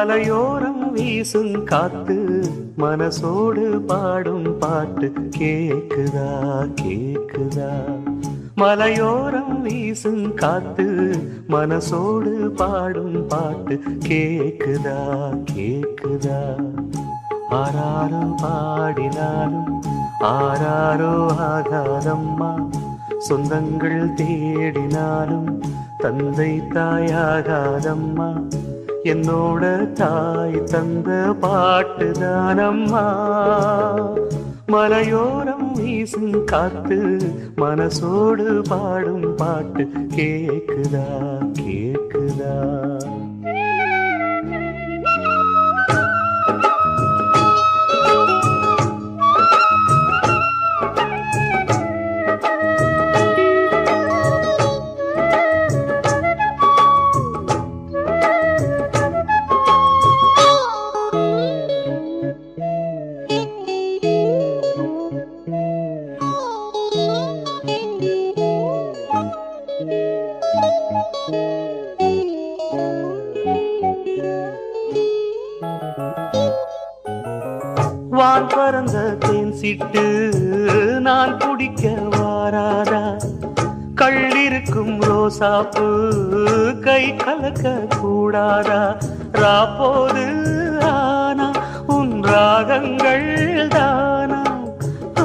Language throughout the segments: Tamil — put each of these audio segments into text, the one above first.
மலையோரம் வீசும் காத்து மனசோடு பாடும் பாட்டு கேக்குதா கேக்குதா. மலையோரம் வீசும் காத்து மனசோடு பாடும் பாட்டு கேக்குதா கேக்குதா. ஆராரோ பாடினாலும் ஆராரோ ஆகாதம்மா, சொந்தங்கள் தேடினாலும் தந்தை தாயாகாதம்மா, என்னோட தாய் தந்த பாட்டுதானம்மா. மலையோரம் வீசும் காத்து மனசோடு பாடும் பாட்டு கேக்குதா கேக்குதா. வான் பறந்த தேன் சிட்டு நான் குடிக்க வாராதா, கள்ளிருக்கும் ரோசாப்பு கை கலக்க கூடாதா. ராப்போது ஆனா உன் ராகங்கள் தானா,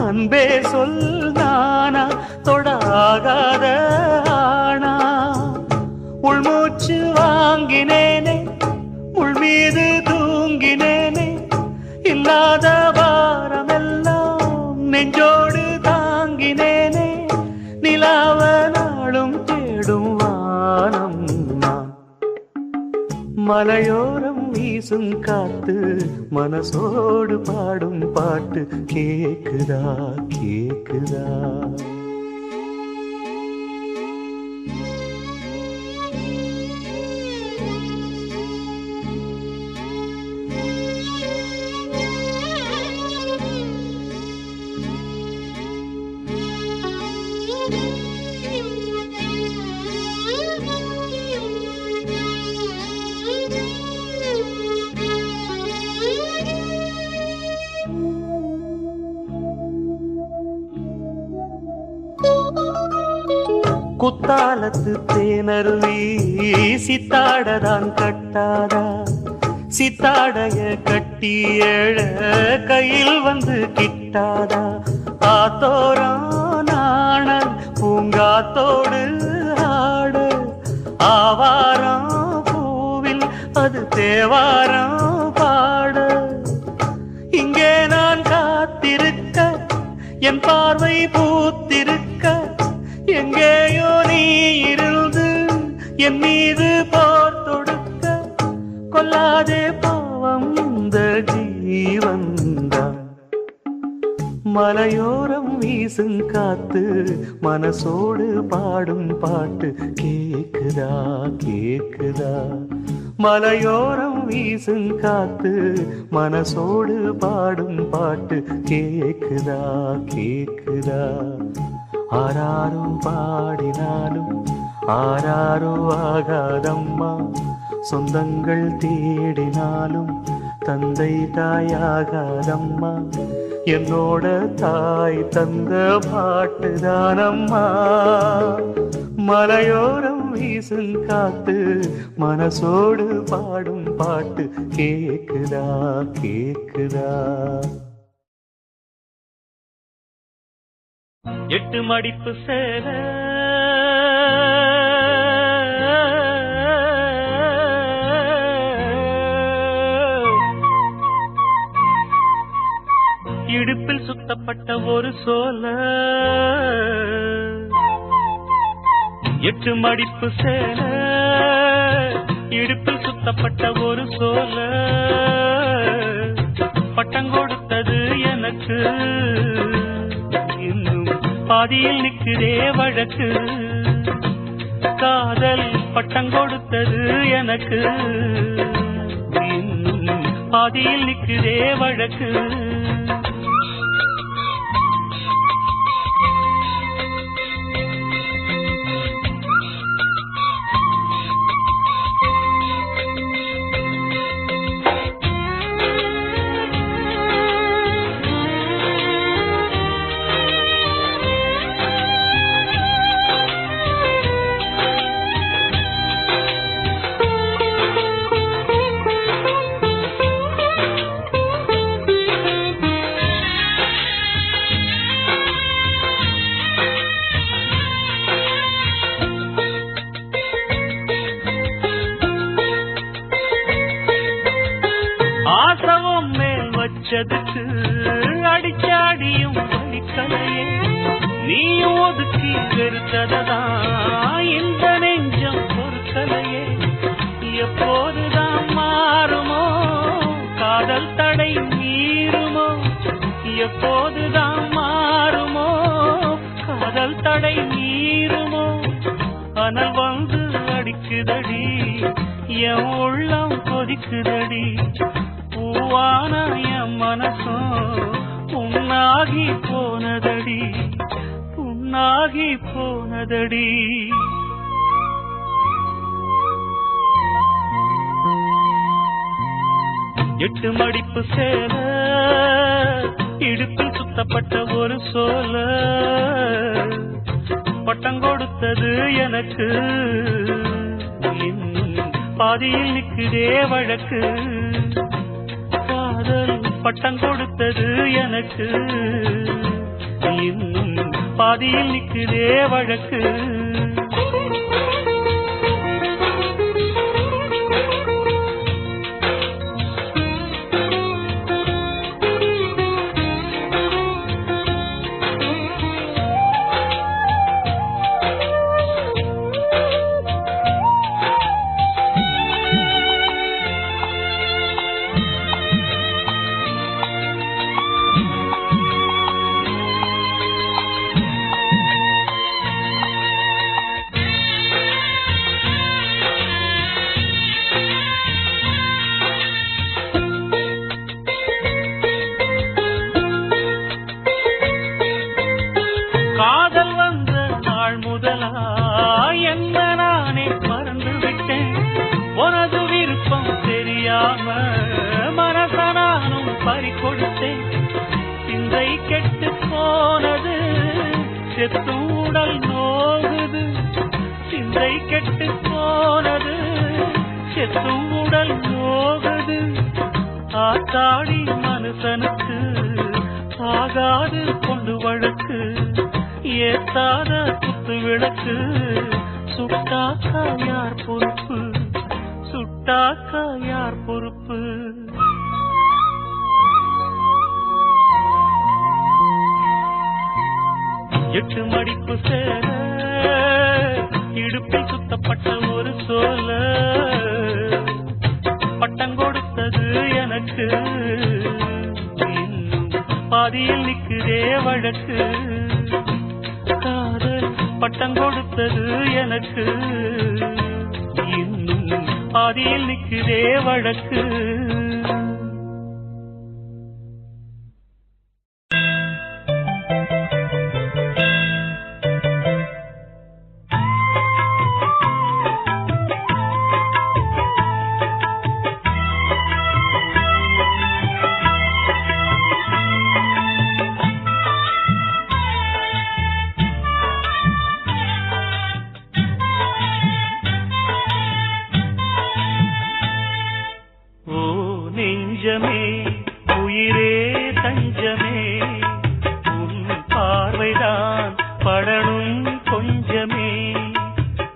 அன்பே சொல் நானா தொடாகாத ஆனா. உள்மூச்சு வாங்கினேனே உள் மீது தூங்கினேனே, இல்லாத வாரமெல்லாம் நெஞ்சோடு தாங்கினேனே. நிலாவ நாளும் தேடும் வானம் நான், மலையோரம் வீசும் காத்து மனசோடு பாடும் பாட்டு கேக்குதா கேக்குதா. குத்தாலத்து தேனருவி சித்தாடதான் கட்டாதா, சித்தாடைய கட்டி ஏழ கையில் வந்து கிட்டாதா. ஆத்தோரம் நாணல் பூங்காத்தோடு ஆட, ஆவாரம் பூவில் அது தேவாரம் பாட. இங்கே நான் காத்திருக்க என் பார்வை பூத்திருக்க, எங்கேயோ நீ இருந்து என் மீது போர் தொடுக்க. கொல்லாதே பாவம் இந்த ஜீவன்தான், மலையோரம் வீசும் காத்து மனசோடு பாடும் பாட்டு கேக்குதா கேக்குதா. மலையோரம் வீசும் காத்து மனசோடு பாடும் பாட்டு கேக்குதா கேக்குதா. ஆராரும் பாடினாலும் ஆராரோ ஆகாதம்மா, சொந்தங்கள் தேடினாலும் தந்தை தாயாகாதம்மா, என்னோட தாய் தந்த பாட்டுதானம்மா. மலையோரம் வீசும் காத்து மனசோடு பாடும் பாட்டு கேக்குதா கேக்குதா. எட்டு மடிப்பு சேல இடுப்பில் சுத்தப்பட்ட ஒரு சோல, எட்டு மடிப்பு சேல இடுப்பில் சுத்தப்பட்ட ஒரு சோல. பட்டம் கொடுத்தது எனக்கு, இன்னும் பாதியில் நிற்கிறே வழக்கு. காதல் பட்டம் கொடுத்தது எனக்கு, இன்னும் பாதியில் நிற்கிறே வழக்கு. ஆசவம் மேல் வச்சதுக்கு அடிச்சாடியும் வலிக்கலையே நீயும் ஒதுக்கி வெறுத்ததான் இந்த நெஞ்சம் பொறுக்கலையே எப்போதுதான் மாறுமோ காதல் தடை மீறுமோ எப்போதுதான் மாறுமோ காதல் தடை மீறுமோ அனல் வந்து அடிக்குதடி என் உள்ளம் கொதிக்குதடி பூவான என் மனசும் புண்ணாகி போனதடி புண்ணாகி போனதடி எட்டு மடிப்பு சேல இடுப்பில் சுத்தப்பட்ட ஒரு சோல பட்டம் கொடுத்தது எனக்கு பாதியில் நிற்குதே வழக்கு காதல் பட்டம் கொடுத்தது எனக்கு இன்னும் பாதியில் நிற்குதே வழக்கு சிந்தை கெட்டு போனது செத்தூடல் நோகுது சிந்தை கெட்டு போனது செத்தூடல் நோகுது ஆத்தாடி மனுஷனுக்கு ஆகாது கொண்டு வழக்கு ஏத்தாத குத்து விளக்கு சுட்டாக்கா யார் பொறுப்பு சுட்டாக்கா யார் பொறுப்பு எட்டு மடிப்பு சேர இடுப்பில் சுத்தப்பட்ட ஒரு சோல பட்டம் கொடுத்தது எனக்கு பாதியில் நிற்குதே வழக்கு காதல் பட்டம் கொடுத்தது எனக்கு இன்னும் பாதியில் நிற்குதே வழக்கு உயிரே தஞ்சமே உன் பார்வைதான் படணும் கொஞ்சமே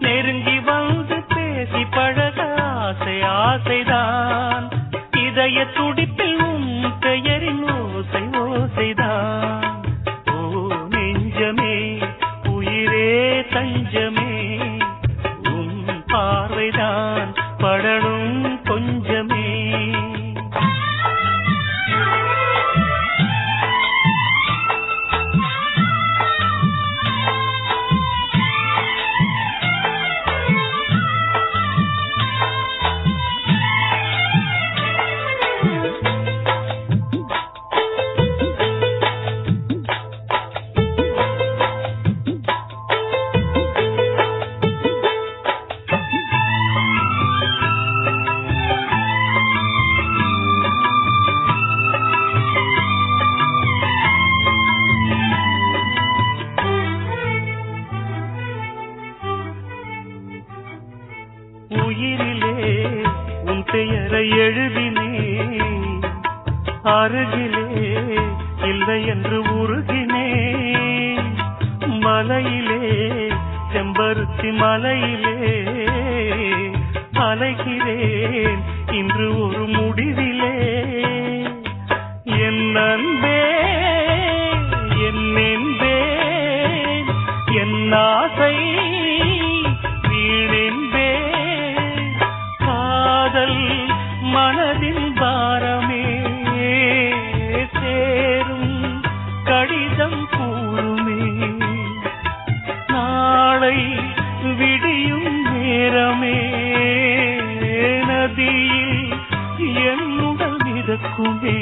நெருங்கி வந்து பேசி பழக ஆசை ஆசைதான் இதய துடிப்பில் உன் பெயரின் ஓசை ஓசைதான் ஓ நெஞ்சமே உயிரே தஞ்சமே உன் பார்வைதான் படணும் கொஞ்சமே உயிரிலே உன் பெயரை எழுதினே அருகிலே இல்லை என்று உருகினே மலையிலே செம்பருத்தி மலையிலே அலைகிறேன் இன்று ஒரு முடிவிலே மனதின் பாரமே சேரும் கடிதம் கூறுமே நாளை விடியும் நேரமே நதியில் என்னுடன் மிதக்குமே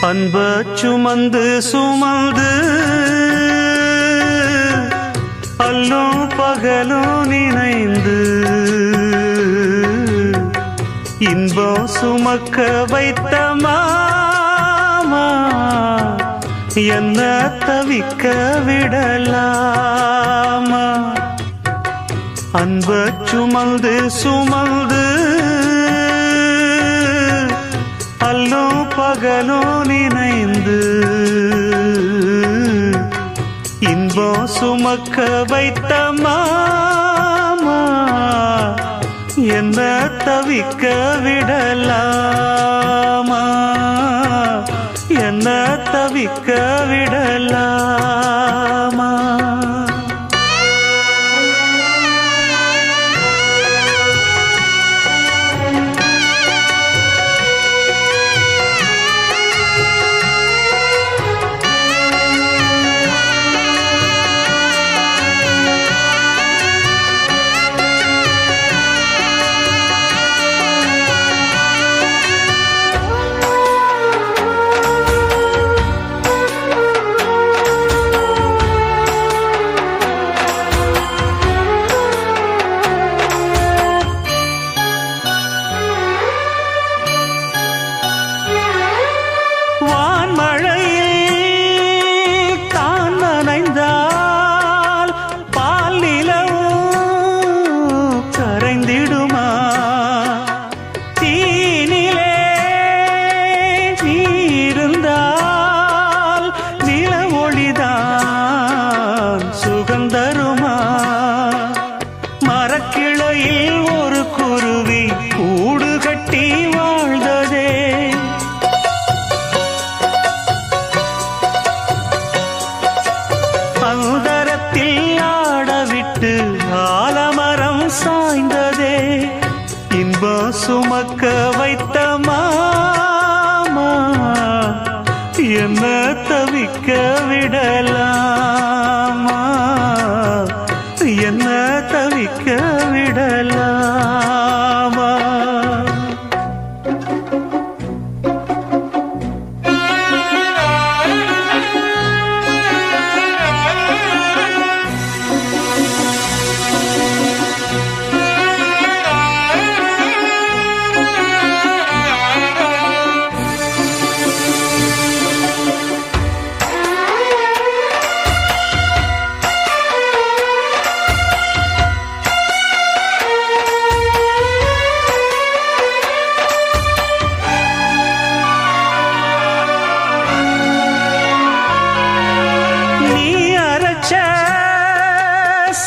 அன்ப சுமந்து சுமந்து அல்லும் பகலும் நினைந்து இன்பம் சுமக்க வைத்த மாமா என்ன தவிக்க விடலாமா அன்ப சுமந்து சுமந்து அல்லும் பகலும் நினைந்து இன்பம் சுமக்க வைத்த மாமா என்ன தவிக்க விடலாமா என்ன தவிக்க விடலாமா என்ன தவிக்க விடலாமா, என்ன தவிக்க விடலாமா.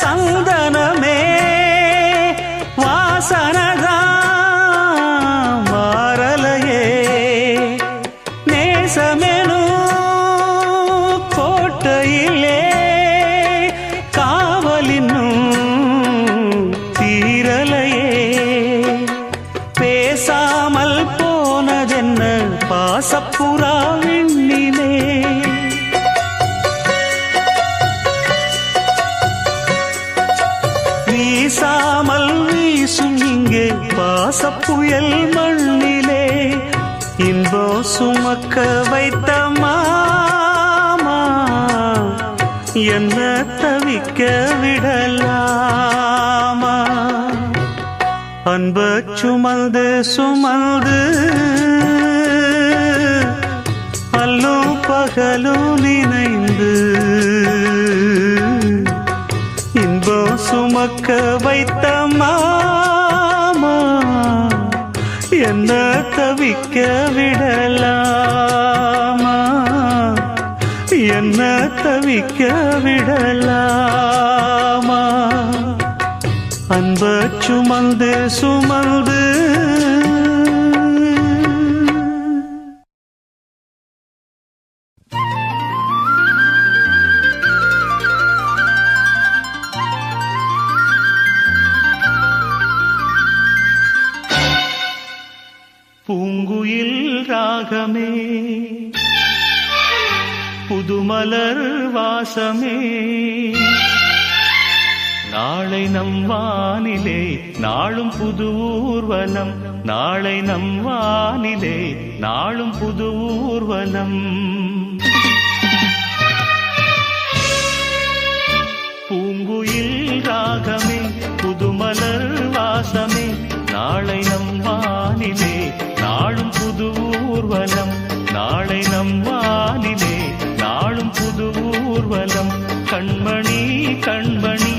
சந்தனமே வாசனதான் மாறலையே, நேசமெனும் கோட்டையிலே காவலின்னும் தீரலையே. பேசாமல் போனதென்ன பாசப்புறா விண்ணிலே, வீசாமல் வீசும் இங்கே பாசப்புயல் மண்ணிலே. இன்பம் சுமக்க வைத்த மாமா என்ன தவிக்க விடலாமா. அன்பு சுமந்து சுமந்து அல்லும் பகலும் நினைந்து இன்பம் சுமக்க வைத்த மாமா என்ன தவிக்க விடலாமா, என்ன தவிக்க விடலாமா. அன்பு சுமந்து சுமந்து பூங்குயில் ராகமே புதுமலர் வாசமே, நாளை நம் வானிலே நாளும் புது ஊர்வலம், நாளை நம் வானிலே நாளும் புது ஊர்வலம். பூங்குயில் ராகமே புதுமலர் வாசமே, நாளை நம் வானிலே நாளும் புது ஊர்வலம், நாளை நம் வானிலே நாளும் புது ஊர்வலம். கண்மணி கண்மணி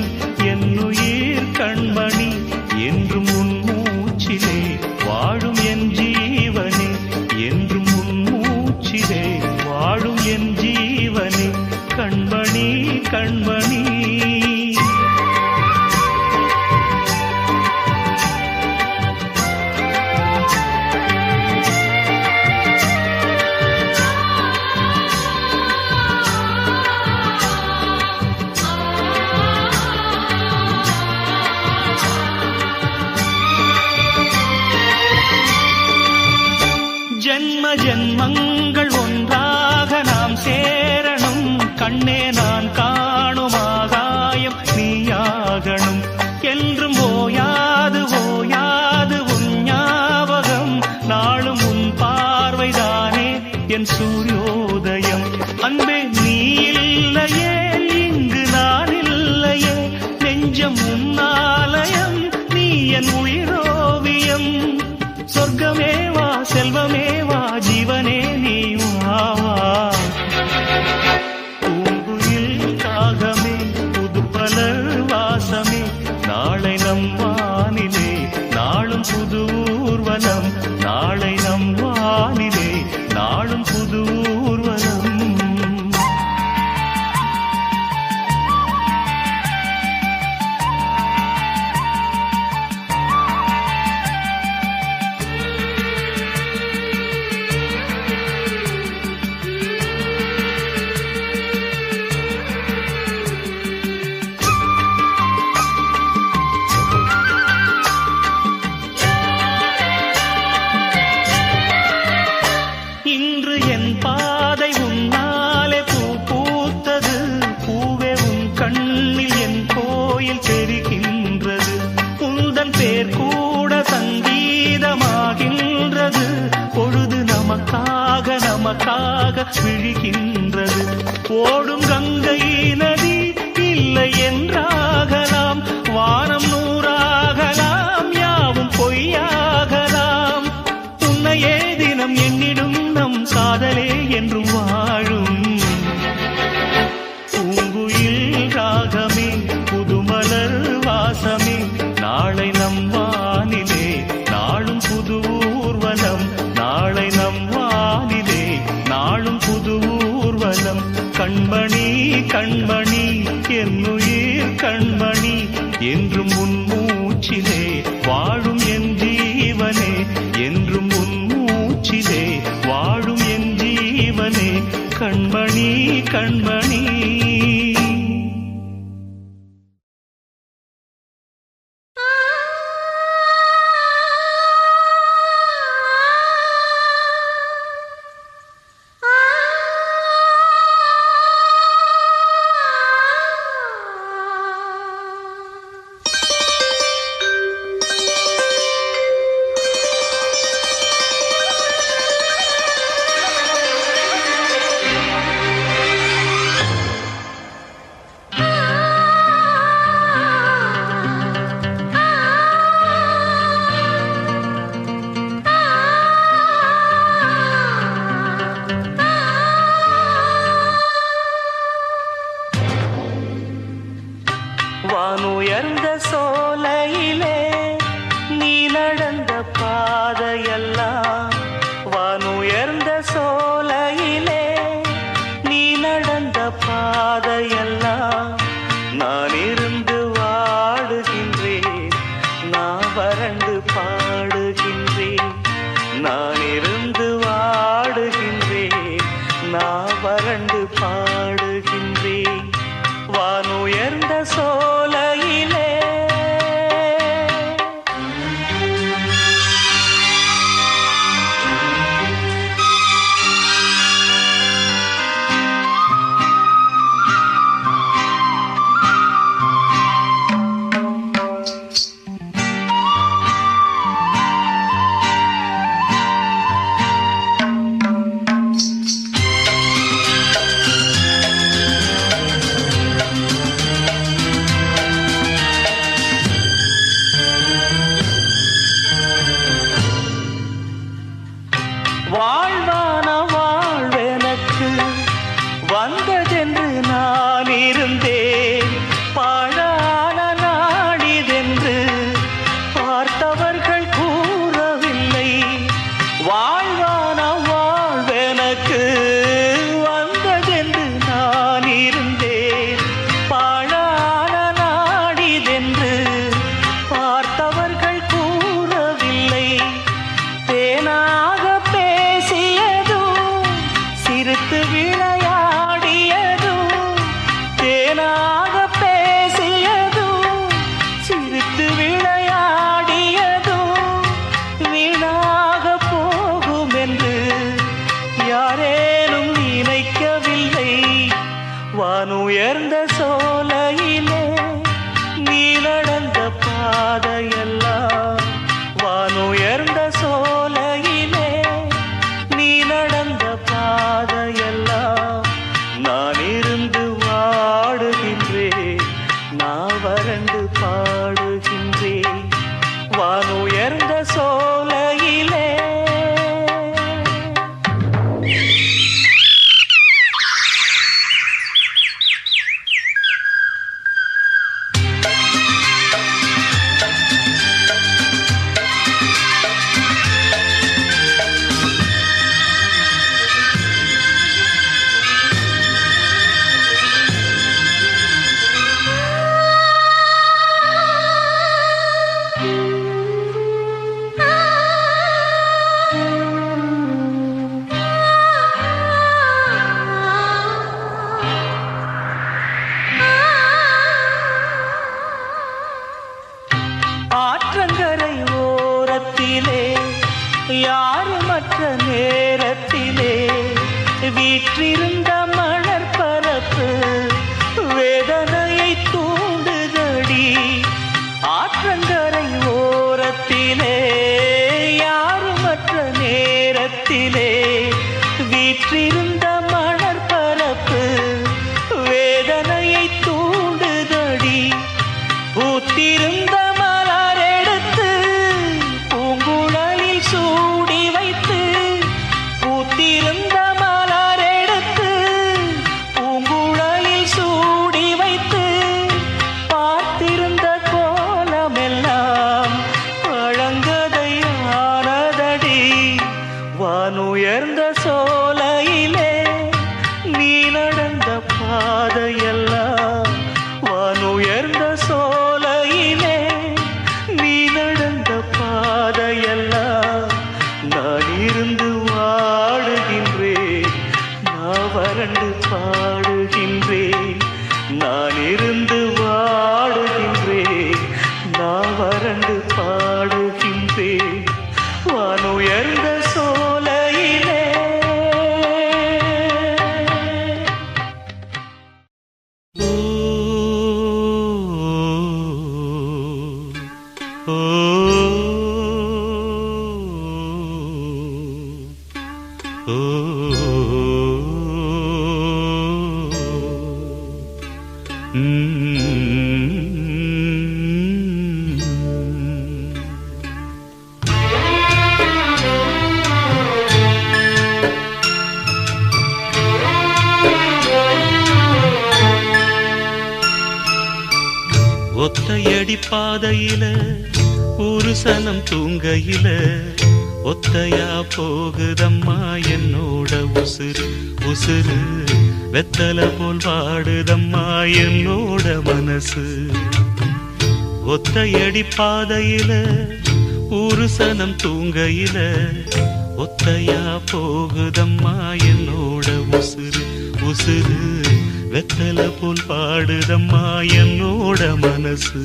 என்னுயிர் கண்மணி, என்றும் உன் மூச்சிலே வாழும் என் ஜீவனே, என்றும் உன் மூச்சிலே வாழும் என் ஜீவனே. கண்மணி கண்மணி ஜன்ம ஜன்மங்கள் ஒன்றாக நாம் சேரணும், கண்ணே நான் காணும் ஆகாயம் நீயாகணும். என்றும் ஓயாது ஓயாது உன் ஞாபகம், நாளும் உன் பார்வைதானே என் சூரியோதயம். அன்பே நீ இல்லையே இங்கு நான் இல்லையே, நெஞ்சம் உன்னாலயம் நீ என் உயிரோவியம். சொர்க்கமே வா செல்வமே வா ஜீவனே நீ வா வா. பூங்குயில் ராகமே புதுமலர் வாசமே, நாளை நம் வானிலே நாளும் புது ஊர்வலம், நாளை நம் வானிலே நாளும் புது ஊர்வலம். இன்று என் பாதை உன்னாலே பூ பூத்தது. பூவே உன் கண்ணில் என் கோயில் தெரிகின்றது. உந்தன் பேர் கூட சங்கீதமாகின்றது. பொழுது நமக்காக நமக்காக விழுகின்றது. ஓடும் கங்கை நதி இல்லை என்றாகலாம். வானம் நூறாகலாம், யாவும் பொய்யாகலாம். உன்னையே தினம் எண்ணிடும் நம் காதலே என்றும் வாழும். பூங்குயில் ராகமே, புதுமலர் வாசமே, நாளை நம் வானிலே நாளும் புது ஊர்வலம். நாளை நம் வானிலே நாளும் புது ஊர்வலம். கண்மணி கண்மணி என்னுயிர் கண்மணி, என்றும் உன் மூச்சிலே வாழும் என் ஜீவனே. என்றும் உன் மூச்சிலே வாழும் என் ஜீவனே. கண்மணி கண்மணி. வானுயர்ந்த சோலையிலே நீ நடந்த பாதையெல்லாம். வானுயர்ந்த சோலையிலே நீ நடந்த பாதையெல்லாம். நான் இருந்து வாடுகின்றேன், நான் வறண்டு பாடுகின்றேன். நான் இருந்து வாடுகின்றேன், நான் வறண்டு பாடுகின்றேன். வானுயர்ந்த சோலையிலே வாழ்வான வாழ்வெனக்கு வந்ததென்று நான் இருந்தேன். பாழான நாடிதென்று பார்த்தவர்கள் கூறவில்லை. வாழ்வான வாழ்வெனக்கு வந்ததென்று நான் இருந்தேன். பாழான நாடிதென்று பார்த்தவர்கள் கூறவில்லை. தேனாக பேசியதும் சிரித்து விளையாடியதும், தேனாக பேசியதும் சிரித்து விளையாடியதும் வீணாக போகும் என்று யாரேனும் நினைக்கவில்லை. வானுயர்ந்த சோலையிலே நீ நடந்த பாதையெல்லாம். வானுயர்ந்த சோலையிலே நீ நடந்த பாதையெல்லாம். நான் இருந்து வாடுகின்றேன், நான் வறண்டு பாடுகின்றேன். வானுயர்ந்த சோலையிலே சோலையிலே நீ நடந்த பாதையெல்லாம் வானுயர்ந்த சோலையிலே நீ நடந்த பாதையெல்லாம் நான் இருந்து வாடுகின்றேன் நான் வறண்டு பாடுகின்றேன் நான் இருந்து வாடுகின்றேன் நான் வறண்டு பாடுகின்றேன் வானுயர்ந்த சோலையிலே. ஒத்தையடி பாதையில ஒரு சனம் தூங்கையில ஒத்தையா போகுதம்மா என்னோட உசுறு உசுறு வெத்தலை போல் வாடுதம்மா என்னோட மனசு. ஒத்தையடி பாதையில ஒரு சனம் தூங்கையில ஒத்தையா போகுதம்மா என்னோட உசுறு உசுறு வெத்தலை போல் பாடுதம்மா என்னோட மனசு.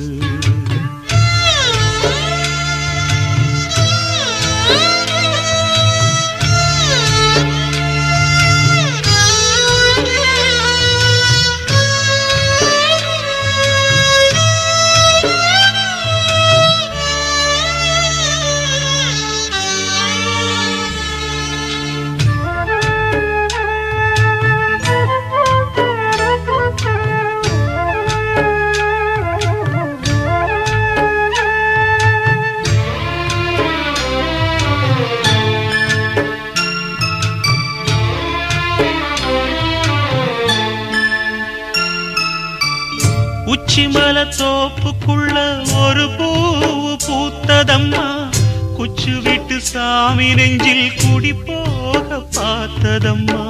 உச்சிமல தோப்புக்குள்ள ஒரு பூவு பூத்ததம்மா குச்சு விட்டு சாமி நெஞ்சில் குடி போக பார்த்ததம்மா.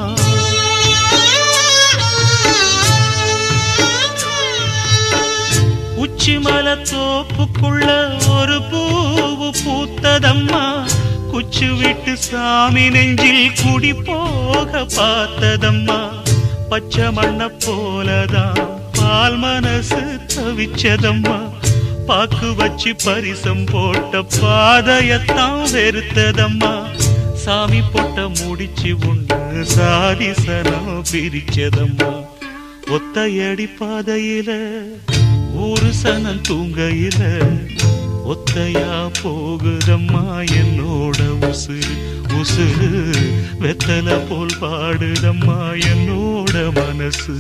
உச்சிமல தோப்புக்குள்ள ஒரு பூவு பூத்ததம்மா குச்சு விட்டு சாமி நெஞ்சில் குடி போக பார்த்ததம்மா. பச்சை மண்ண போலதான் பால் மனசு தவிச்சதம்மா பாக்கு வச்சு பரிசம் போட்ட பாதையத்தான் வெறுத்ததம்மா. சாமி போட்ட முடிச்சு ஒண்ணு சாதிசனம் பிரிச்சதம்மா. ஒத்தையடி பாதையில ஒரு சனம் தூங்கையில ஒத்தையா போகுதம்மா என்னோட உசுறு உசுறு வெத்தலை போல் பாடுதம்மா என்னோட மனசு.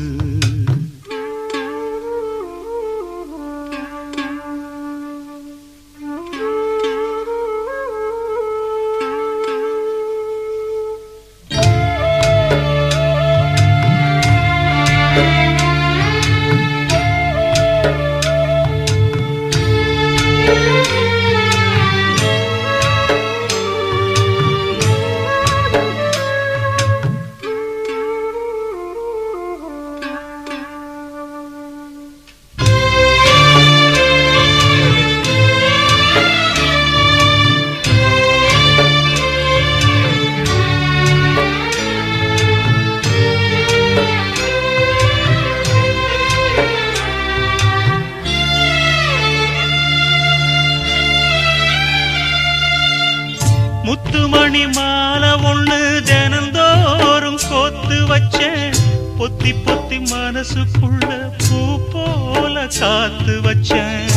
முத்துமணி மாலை ஒண்ணு தினந்தோறும் கோத்து வச்சேன் பொத்தி பொத்தி மனசுக்குள்ள பூ போல காத்து வச்சேன்.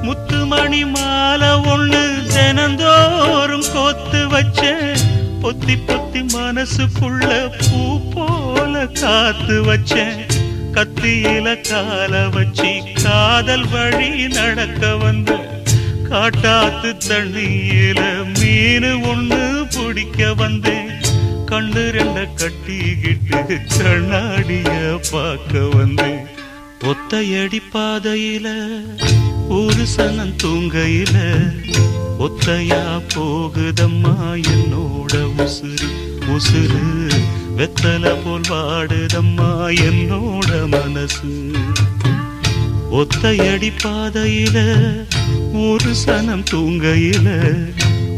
முத்துமணி மாலை ஒண்ணு தினந்தோறும் கோத்து வச்சேன் பொத்தி பொத்தி மனசுக்குள்ள பூ போல காத்து வச்சேன். கத்தியில கால வச்சி காதல் வழி நடக்க வந்த காட்டாத்து தண்ணியில மீனு ஒண்ணு பிடிக்க வந்தேன். கண்ணு ரெண்ட கட்டிக்கிட்டு கண்ணாடிய பார்க்க வந்தேன். ஒத்தையடி பாதையில ஒரு சனம் தூங்கையில ஒத்தையா போகுதம்மா என்னோட உசுறு உசுறு வெத்தல போல் வாடுதம்மா என்னோட மனசு ஒத்தையடி பாதையில ஒரு சனம் தூங்கையில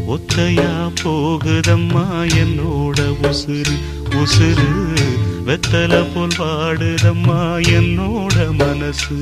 ஒத்தையா போகுதம்மா என்னோட உசுறு உசுறு வெத்தல போல் வாடுதம்மா என்னோட மனசு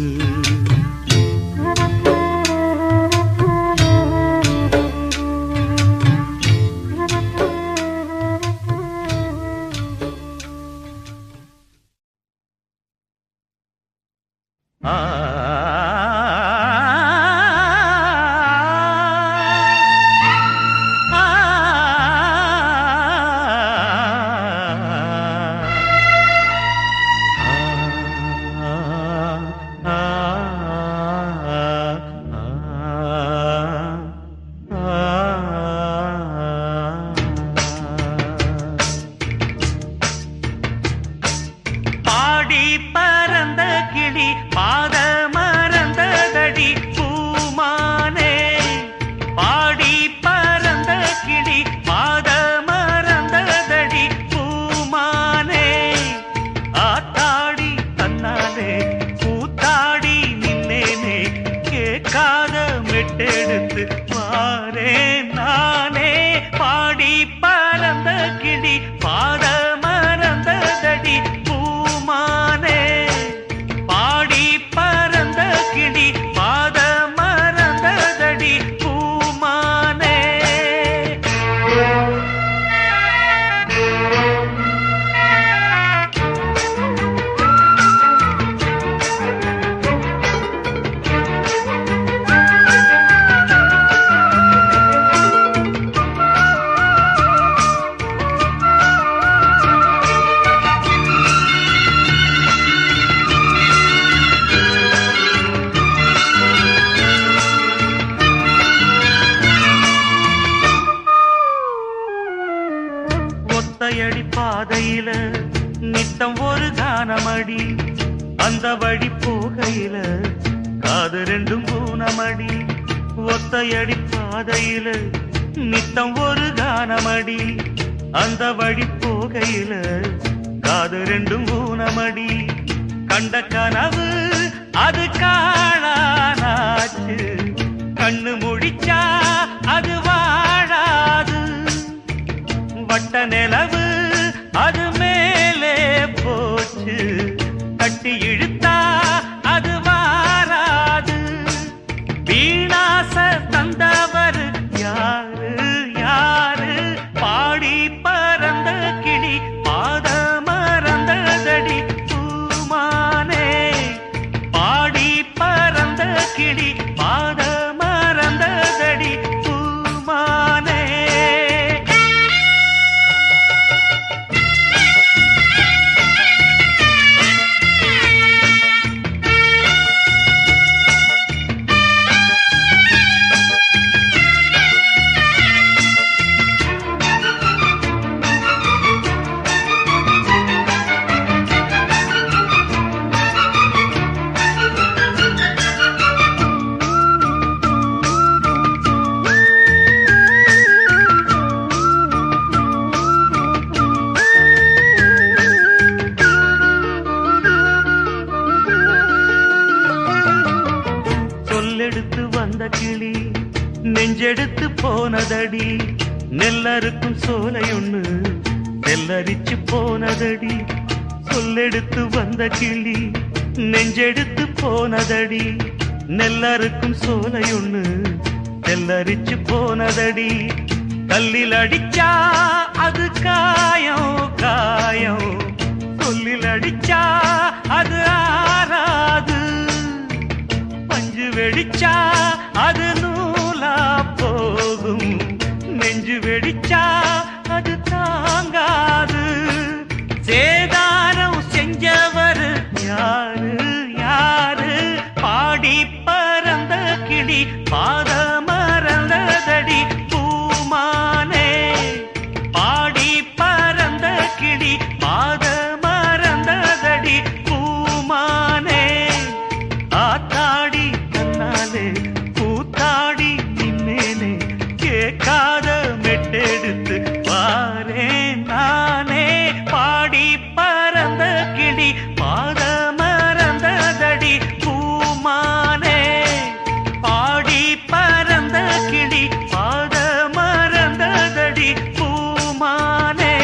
ஒத்தையடி பாதையில நித்தம் ஒரு கானமடி அந்த வழி போகையில காது ரெண்டும் ஊனமடி ஒத்தையடி பாதையில நித்தம் ஒரு கானமடி அந்த வழி போகையில காது ரெண்டும் ஊனமடி கண்ட கனவு அது காணானாச்சு கண்ணு முடிச்சா அது வாழாது வட்ட நிலவு அது மேலே போச்சு கட்டி இழுத்தா அது வாராது வீணாச தந்தவர் யாரு யாரு பாடி பறந்த கிளி பாத மறந்ததடி பூமானே பாடி பறந்த கிளி பாத மறந்ததடி பூமானே சொல்லெடுத்து வந்த கிளி நெஞ்செடுத்து போனதடி நெல்லறுக்கும் சோலையொன்னு நெல்லரிச்சு போனதடி சொல்லெடுத்து வந்த கிளி நெஞ்செடுத்து போனதடி நெல்லறுக்கும் சோலையொன்னு நெல்லரிச்சு போனதடி கல்லில் அடிச்சா அது காயம் காயம் சொல்லில் அடிச்சா அது ஆறாது பஞ்சு வெடிச்சா அது நூலா போகும் நெஞ்சு வெடிச்சா அது தாங்காது சேதாரம் செஞ்சவர் யாரு யாரு பாடி பறந்த கிளி பாத மறந்ததடி பூமானே பாடி பறந்த கிளி பாத மறந்ததடி பூமானே கேட்காத மெட்டெடுத்து வாரேன் நானே. பாடி பறந்த கிளி பாத மறந்ததடி பூமானே. பாடி பறந்த கிளி பாத மறந்ததடி பூமானே.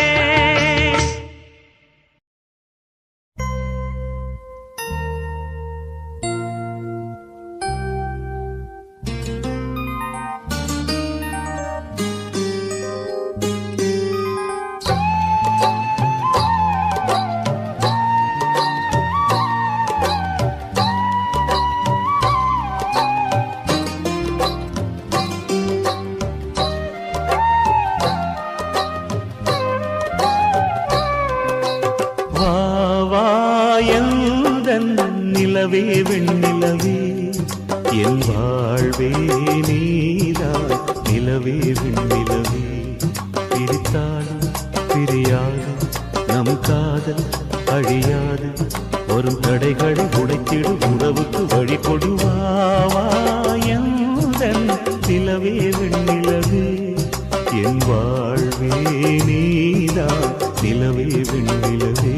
நிலவே வெண்ணிலவே என் வாழ்வே நீதான். நிலவே வெண்ணிலவே பிரித்தாலும் பிரியாது நம் காதல் அழியாது. வரும் தடைகளை உடைத்திடும் உறவுக்கு வழி கொடுவாயன். நிலவே வெண்ணிலவே என் வாழ்வே நீதான். நிலவே வெண்ணிலவே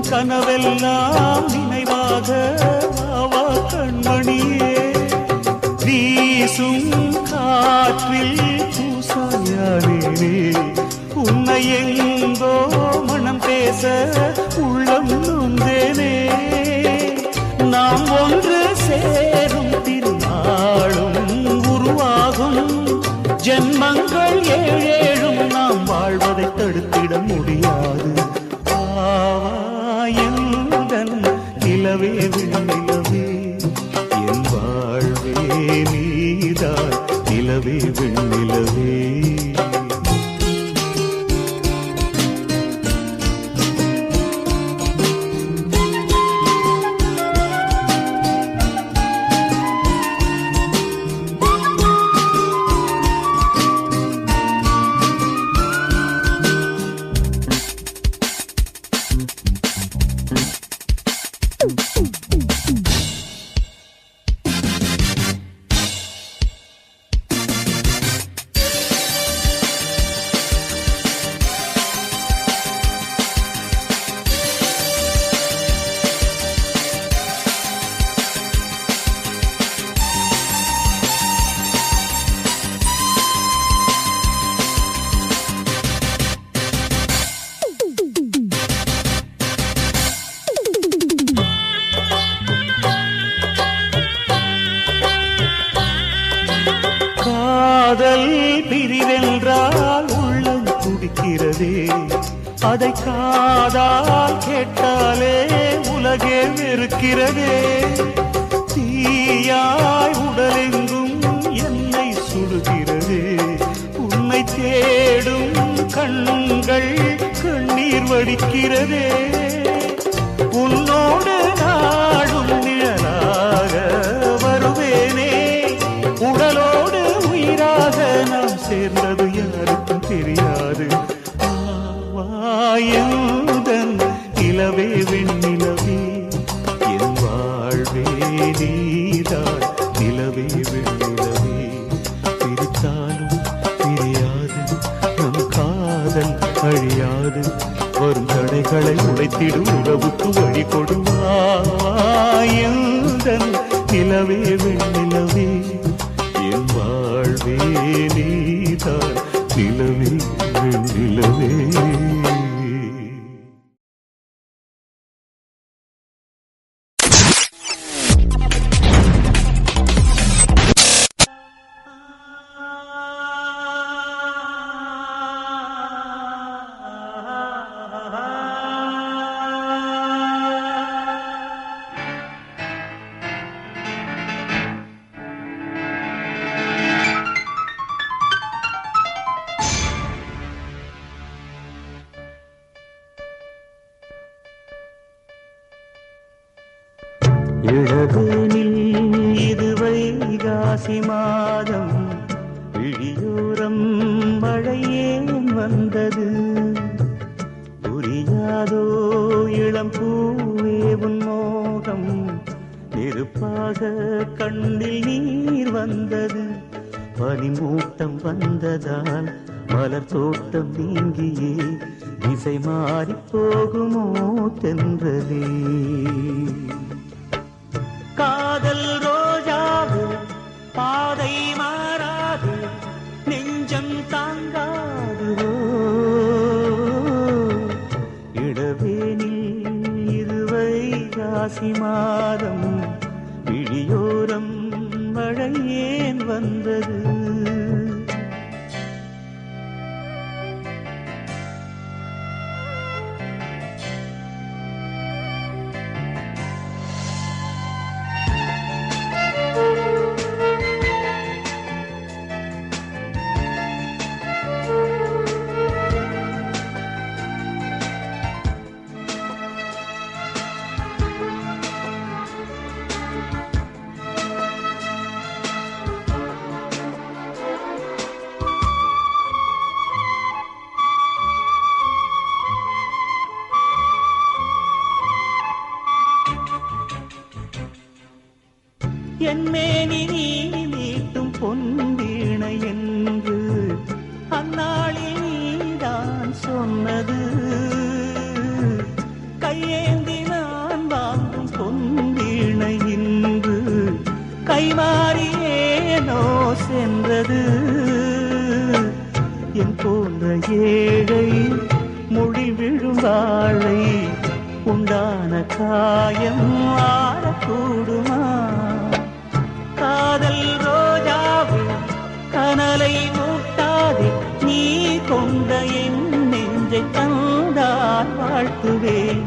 கனவெல்லாம் நினைவாக ஆவா கண்மணியே. வீசும் காற்றில் பூசாயானே உன்னை எங்கோ மனம் பேச உள்ளம் நொந்தேனே. நாம் ஒன்று சேரும் திருநாளும் உருவாகும். ஜென்மங்கள் ஏழேழும் நாம் வாழ்வதை தடுத்திட முடியாது. நிலவே வெண்ணிலவே என் வாழ்வே நீதான். நிலவே வெண்ணிலவே காதல் பிரிவென்றால் உள்ளம் துடிக்கிறதே. அதை காதால் கேட்டாலே உலகே வெறுக்கிறதே. தீயாய் உடலெங்கும் என்னை சுடுகிறதே. உன்னை தேடும் கண்கள் கண்ணீர் வடிக்கிறதே. உன்னோடு நாடும் நிழலாக வருவேனே. உடலோடு உயிராக நாம் சேர்ந்தது யாருக்கும் தெரியாது. நிலவே வெண்ணிலவே என் வாழ்வே நீதான். நிலவே வெண்ணிலவே பிரித்தாலும் பிரியாது நம் காதல் அழியாது. வரும் தடைகளை உடைத்திடும் உறவுக்கு வழி கொடுவாயன். நிலவே வெண்ணிலவே என் வாழ்வே நீதான். நிலவே வெண்ணிலவே இளவேனில் இது வைகாசி மாதம், விழியோரம் மழையேன் வந்தது. புரியாதோ இளம் பூவே உன் மோகம், நெருப்பாக கண்ணில் நீர் வந்தது. பனிமூட்டம் வந்ததால் மலர் தோட்டம் நீங்கியே திசை மாறி போகுமோ தென்றலே. காதல் ரோஜாவு பாதை மாறாது, நெஞ்சம் தாங்காது. இடவேனில் இது வைகாசி மாதம், விழியோரம் மழை ஏன் வந்தது. என்மேனி நீ மீட்டும் பொன்வீணை என்று அந்நாளில் நீதான் சொன்னது. கையேந்தி நான் வாங்கும் பொன்வீணை இன்று கைமாறியேனோ சென்றது. என் போன்ற ஏழை மொழி விழும் வாழை உண்டான காயம் ஆறக்கூடுமா? காதல் ரோஜாவு கனலை மூட்டாதே, நீ கொண்ட என் நெஞ்சை தந்தால் வாழ்த்துவேன்.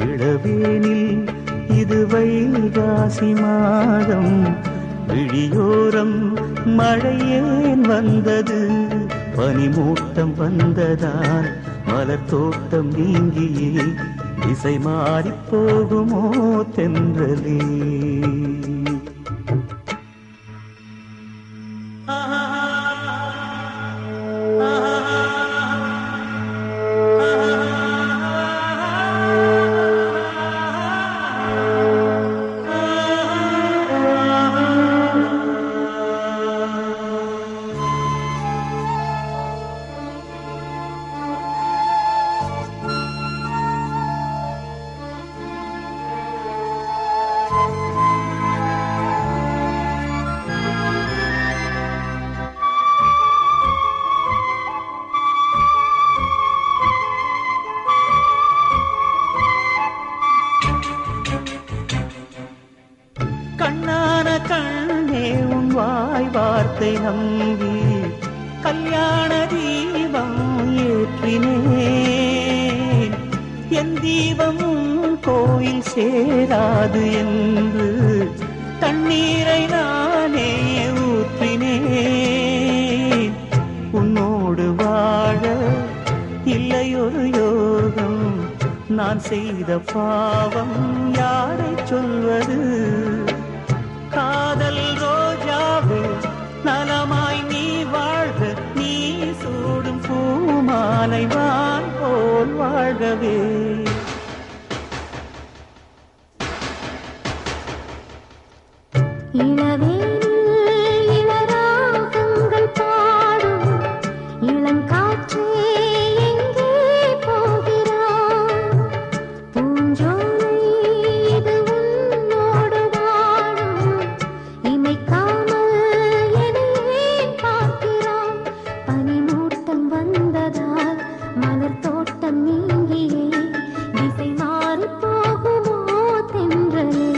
இளவேனில் இது வைகாசி மாதம், விழியோரம் மழையேன் வந்தது. பனிமூட்டம் வந்ததால் மலர் தோட்டம் நீங்கியே திசை மாறி போகுமோ தென்றலே. கண்ணான கண்ணே உன் வாய் வார்த்தை நம்பி கல்யாண தீபம் ஏற்றினேன். என் தீபமும் கோயில் சேராது என்று தண்ணீரை நானே ஊற்றினேன். உன்னோடு வாழ இல்லை ஒரு யோகம், நான் செய்த பாவம் யாரை சொல்வது? காதல் ரோஜாவே நலமாய் நீ வாழ்க, நீ சூடும் பூமாலை வான் போல் வாழ்கவே. இளராகங்கள் பாடும் இளங்காற்றே எங்கே போகிறாய்? பூஞ்சோலை இது உன்னோடு வாழும், இமைக்காமல் என்னை பார்க்கிறாய். பனிமூட்டம் வந்ததால் மலர் தோட்டம் நீங்கியே திசை மாறி போகுமோ தென்றலே.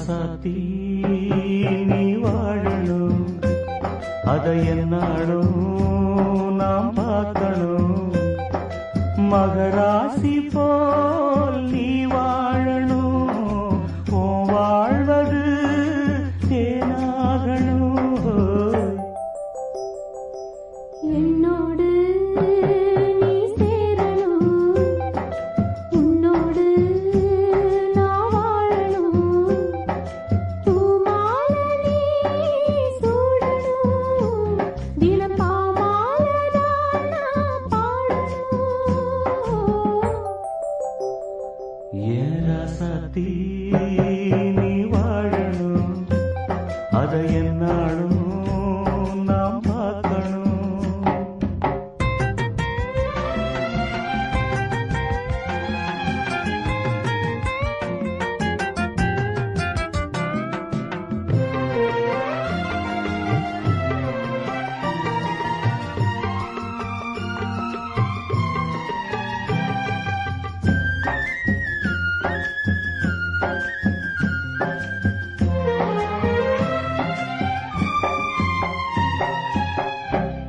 ராசாத்தி நீ வாழணும், அதை என்னாலும் நாம் பார்க்கணும். மகராசி போல் நீ வாழணும், ஓ வாழ்வது தேனாகணும். என்னோடு நீ சேரணும், உன்னோடு நான் வாழணும். பூமாலை நீ சூடணும், தினம் பாமாலைதான் நான் பாடணும். ஏன் ராசாத்தி நீ வாழணும், அதை என்னாலும் நாம் பார்க்கணும்.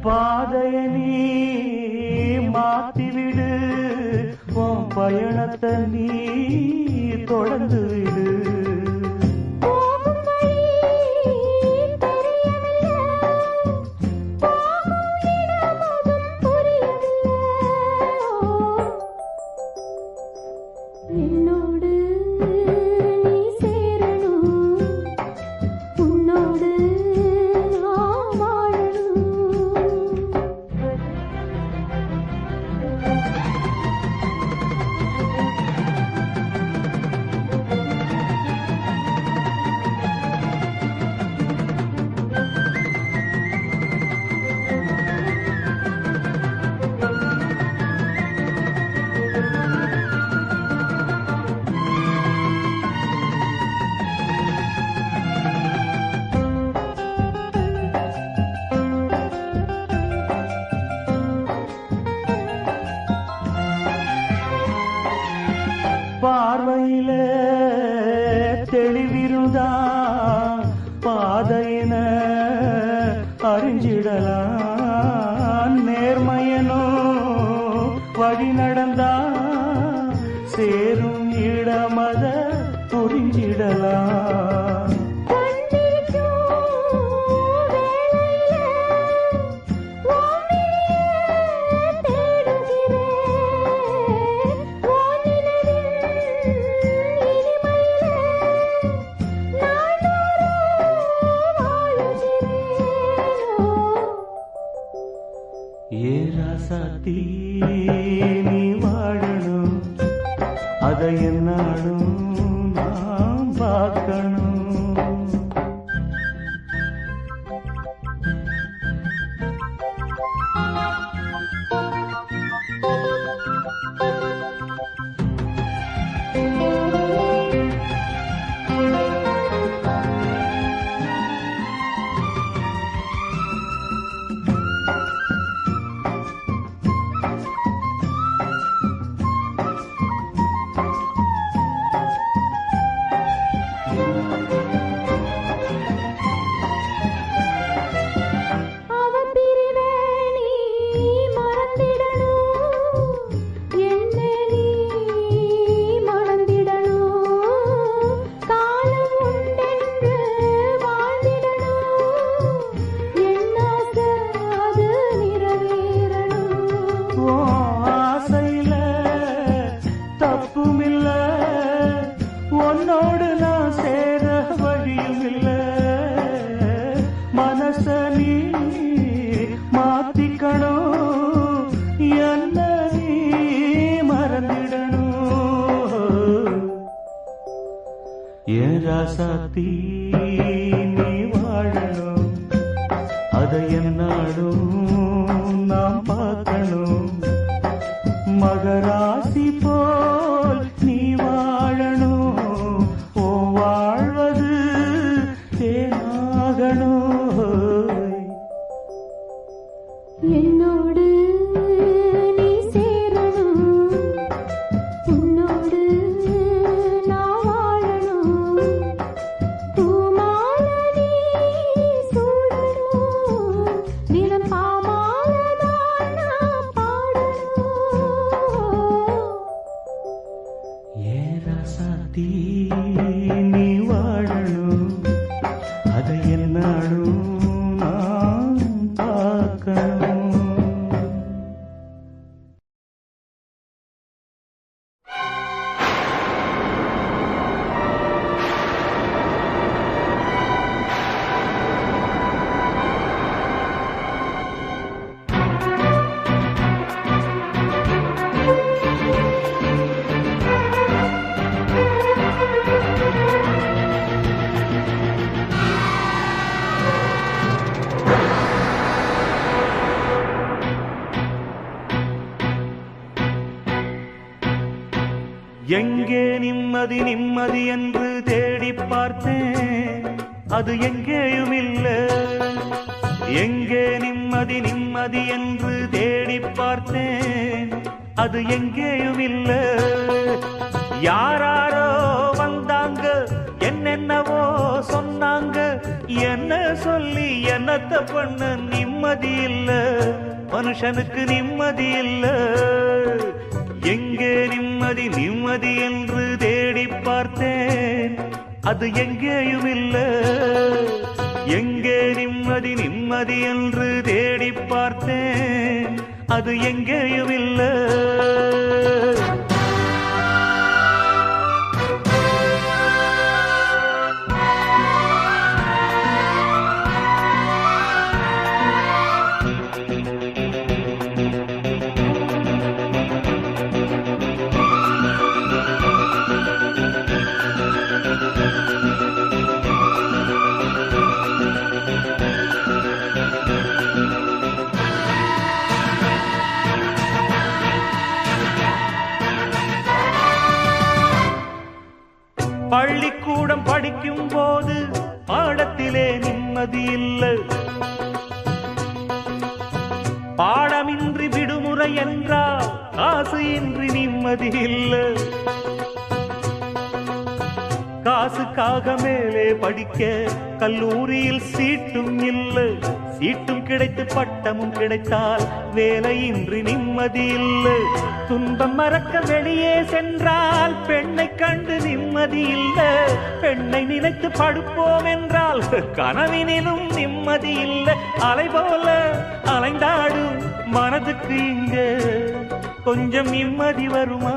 பாதைய நீ மாத்திவிடு, உன் பயணத்தை நீ தொடர்ந்து விடு. போகும் வழி தெரியவில்லை, போகும் இடமும் புரியவில்லை. என்னோடு நீ சேரணும், உன்னோடு நான் வாழணும். பார்வையில தெளிவிருந்தா பாதையின அறிஞ்சிடலாம். நேர்மையனோ வழி நடந்தா சேரும் இடமத புரிஞ்சிடலாம். ஏ ராசாத்தி நீ வாழணும், அதை என்னாலும் நாம் பார்க்கணும். உன்னோடு நான் சேர வழியும் இல்ல, மனச நீ மாத்திக்கணும், என்ன நீ மறந்திடணும். ஏன் ராசாத்தி நீ வாழணும், அதை என்னாலும் நாம் பார்க்கணும். மகராசி போல் நீ வாழணும், ஓ வாழ்வது தேனாகணும். என்னோடு நீ சேரணும், உன்னோடு நான் வாழணும். ஏராசாத்தி நீ வாழணும், அதை என்னாலும் நான் பார்க்கணும். எங்கே நிம்மதி நிம்மதி என்று தேடி பார்த்தேன், அது எங்கேயும் இல்லை. எங்கே நிம்மதி நிம்மதி என்று தேடி பார்த்தேன், அது எங்கேயும் இல்லை. யாராரோ வந்தாங்க, என்னென்னவோ சொன்னாங்க, என்ன சொல்லி என்னத்த பண்ண நிம்மதி இல்லை, மனுஷனுக்கு நிம்மதி இல்லை. எங்கே நிம்மதி நிம்மதி என்று தேடி பார்த்தேன், அது எங்கேயும் இல்லை. எங்கே நிம்மதி நிம்மதி என்று தேடி பார்த்தேன், அது எங்கேயும் இல்லை. பள்ளிக்கூடம் படிக்கும் போது பாடத்திலே நிம்மதி இல்லை. பாடமின்றி விடுமுறை என்றால் காசு இன்றி நிம்மதி இல்லை. காசுக்காக மேலே படிக்க கல்லூரியில் சீட்டும் இல்லை. சீட்டும் கிடைத்து பட்டமும் கிடைத்தால் வேலையின்றி நிம்மதி இல்லை. துன்பம் மறக்க வெளியே சென்றால் பெண்ணை கண்டு நிம்மதி இல்லை. பெண்ணை நினைத்து படுப்போம் என்றால் கனவினிலும் நிம்மதி இல்லை. அலை போல அலைந்தாடும் மனதுக்கு இங்கே கொஞ்சம் நிம்மதி வருமா?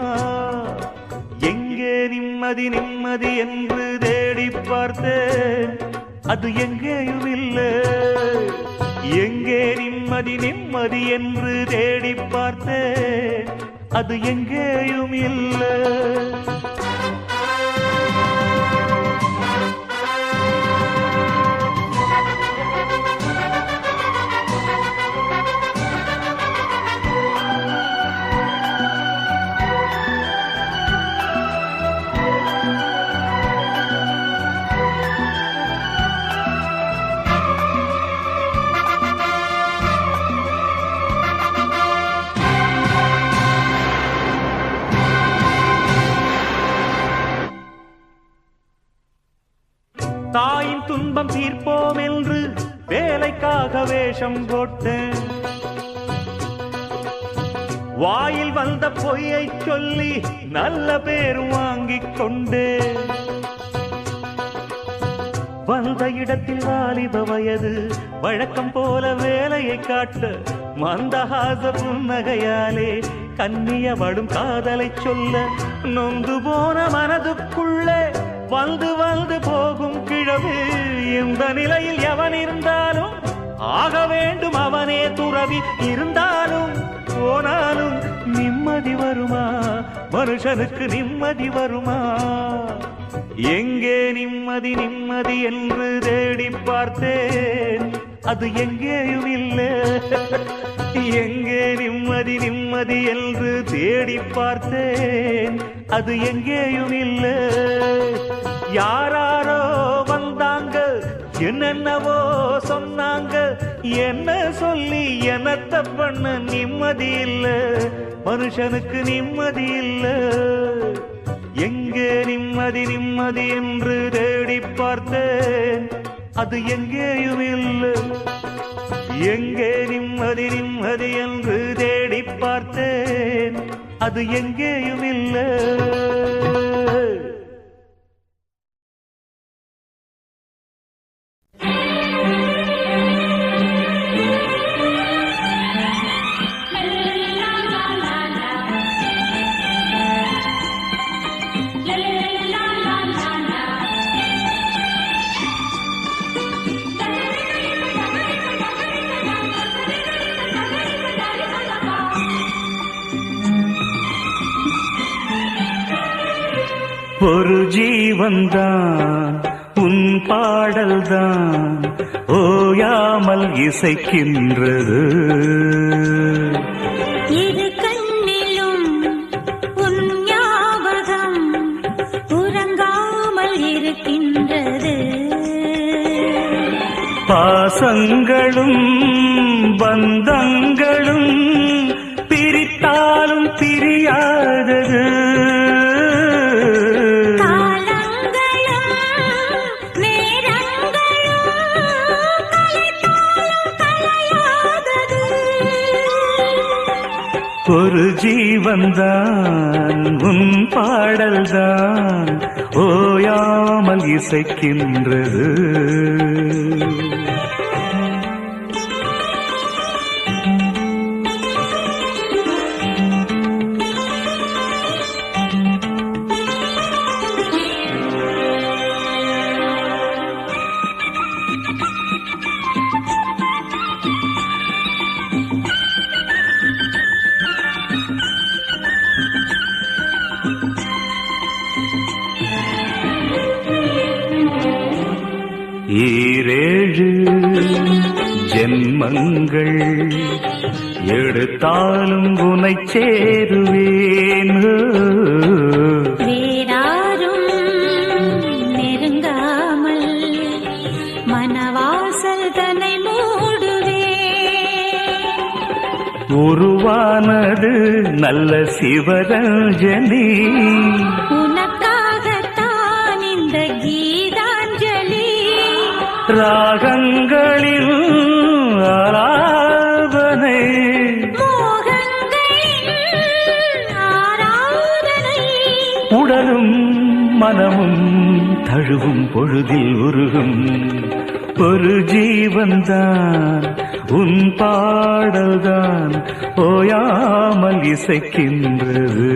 எங்கே நிம்மதி நிம்மதி என்று தேடி பார்த்தேன், அது எங்கேயும் இல்லை. எங்கே நிம்மதி நிம்மதி என்று தேடி பார்த்தேன், அது எங்கேயும் இல்லை. தாயின் துன்பம் தீர்ப்போம் என்று வேலைக்காக வேஷம் போட்டேன். வாயில் வந்த பொய்யை சொல்லி நல்ல பேர் வாங்கிக் கொண்டேன். வந்த இடத்தில் வாலிப வயது வழக்கம் போல வேலையை காட்ட மந்தஹாச புன்னகையாலே கண்ணியவடும் காதலை சொல்ல நொந்து போன மனதுக்குள்ளே வந்து வந்து போகும் கிழவு. இந்த நிலையில் எவன் இருந்தாலும் ஆக வேண்டும் அவனே துறவி. இருந்தாலும் போனாலும் நிம்மதி வருமா? மனுஷனுக்கு நிம்மதி வருமா? எங்கே நிம்மதி நிம்மதி என்று தேடி பார்த்தேன், அது எங்கேயும் இல்லை. எங்கே நிம்மதி நிம்மதி என்று தேடி பார்த்தேன், அது எங்கேயும் இல்லை. யாராரோ வந்தாங்க, என்னென்னவோ சொன்னாங்க, என்ன சொல்லி என்னத்த பண்ண நிம்மதி இல்லை. மனுஷனுக்கு நிம்மதி இல்லை. எங்கே நிம்மதி நிம்மதி என்று தேடி பார்த்தேன், அது எங்கேயும் இல்லை. எங்கே நிம்மதி நிம்மதி என்று தேடி பார்த்தேன், அது எங்கேயும் இல்லை. ஒரு ஜீவன்தான் உன் பாடல்தான் ஓயாமல் இசைக்கின்றது. இரு கண்ணிலும் உன் ஞாபகம் உறங்காமல் இருக்கின்றது. பாசங்களும் பந்தங்களும் பிரித்தாலும் பிரியாதது. ஒரு ஜீவன்தான் உன் பாடல்தான் ஓயாமல் இசைக்கின்றது. ஈரேழு ஜென்மங்கள் எடுத்தாலும் உனை சேருவேன். வேறாரும் நெருங்காமல் மனவாசல் தன்னை மூடுவே. உருவானது நல்ல சிவரஞ்சனி, உனக்காகத்தான் இந்த கீதாஞ்சலி. ராகங்களில் ஆராதனை, மோகங்களின் ஆராதனை. உடலும் மனமும் தழுவும் பொழுதில் உருகும். ஒரு ஜீவன்தான் உன் பாடல்தான் ஓயாமல் இசைக்கின்றது.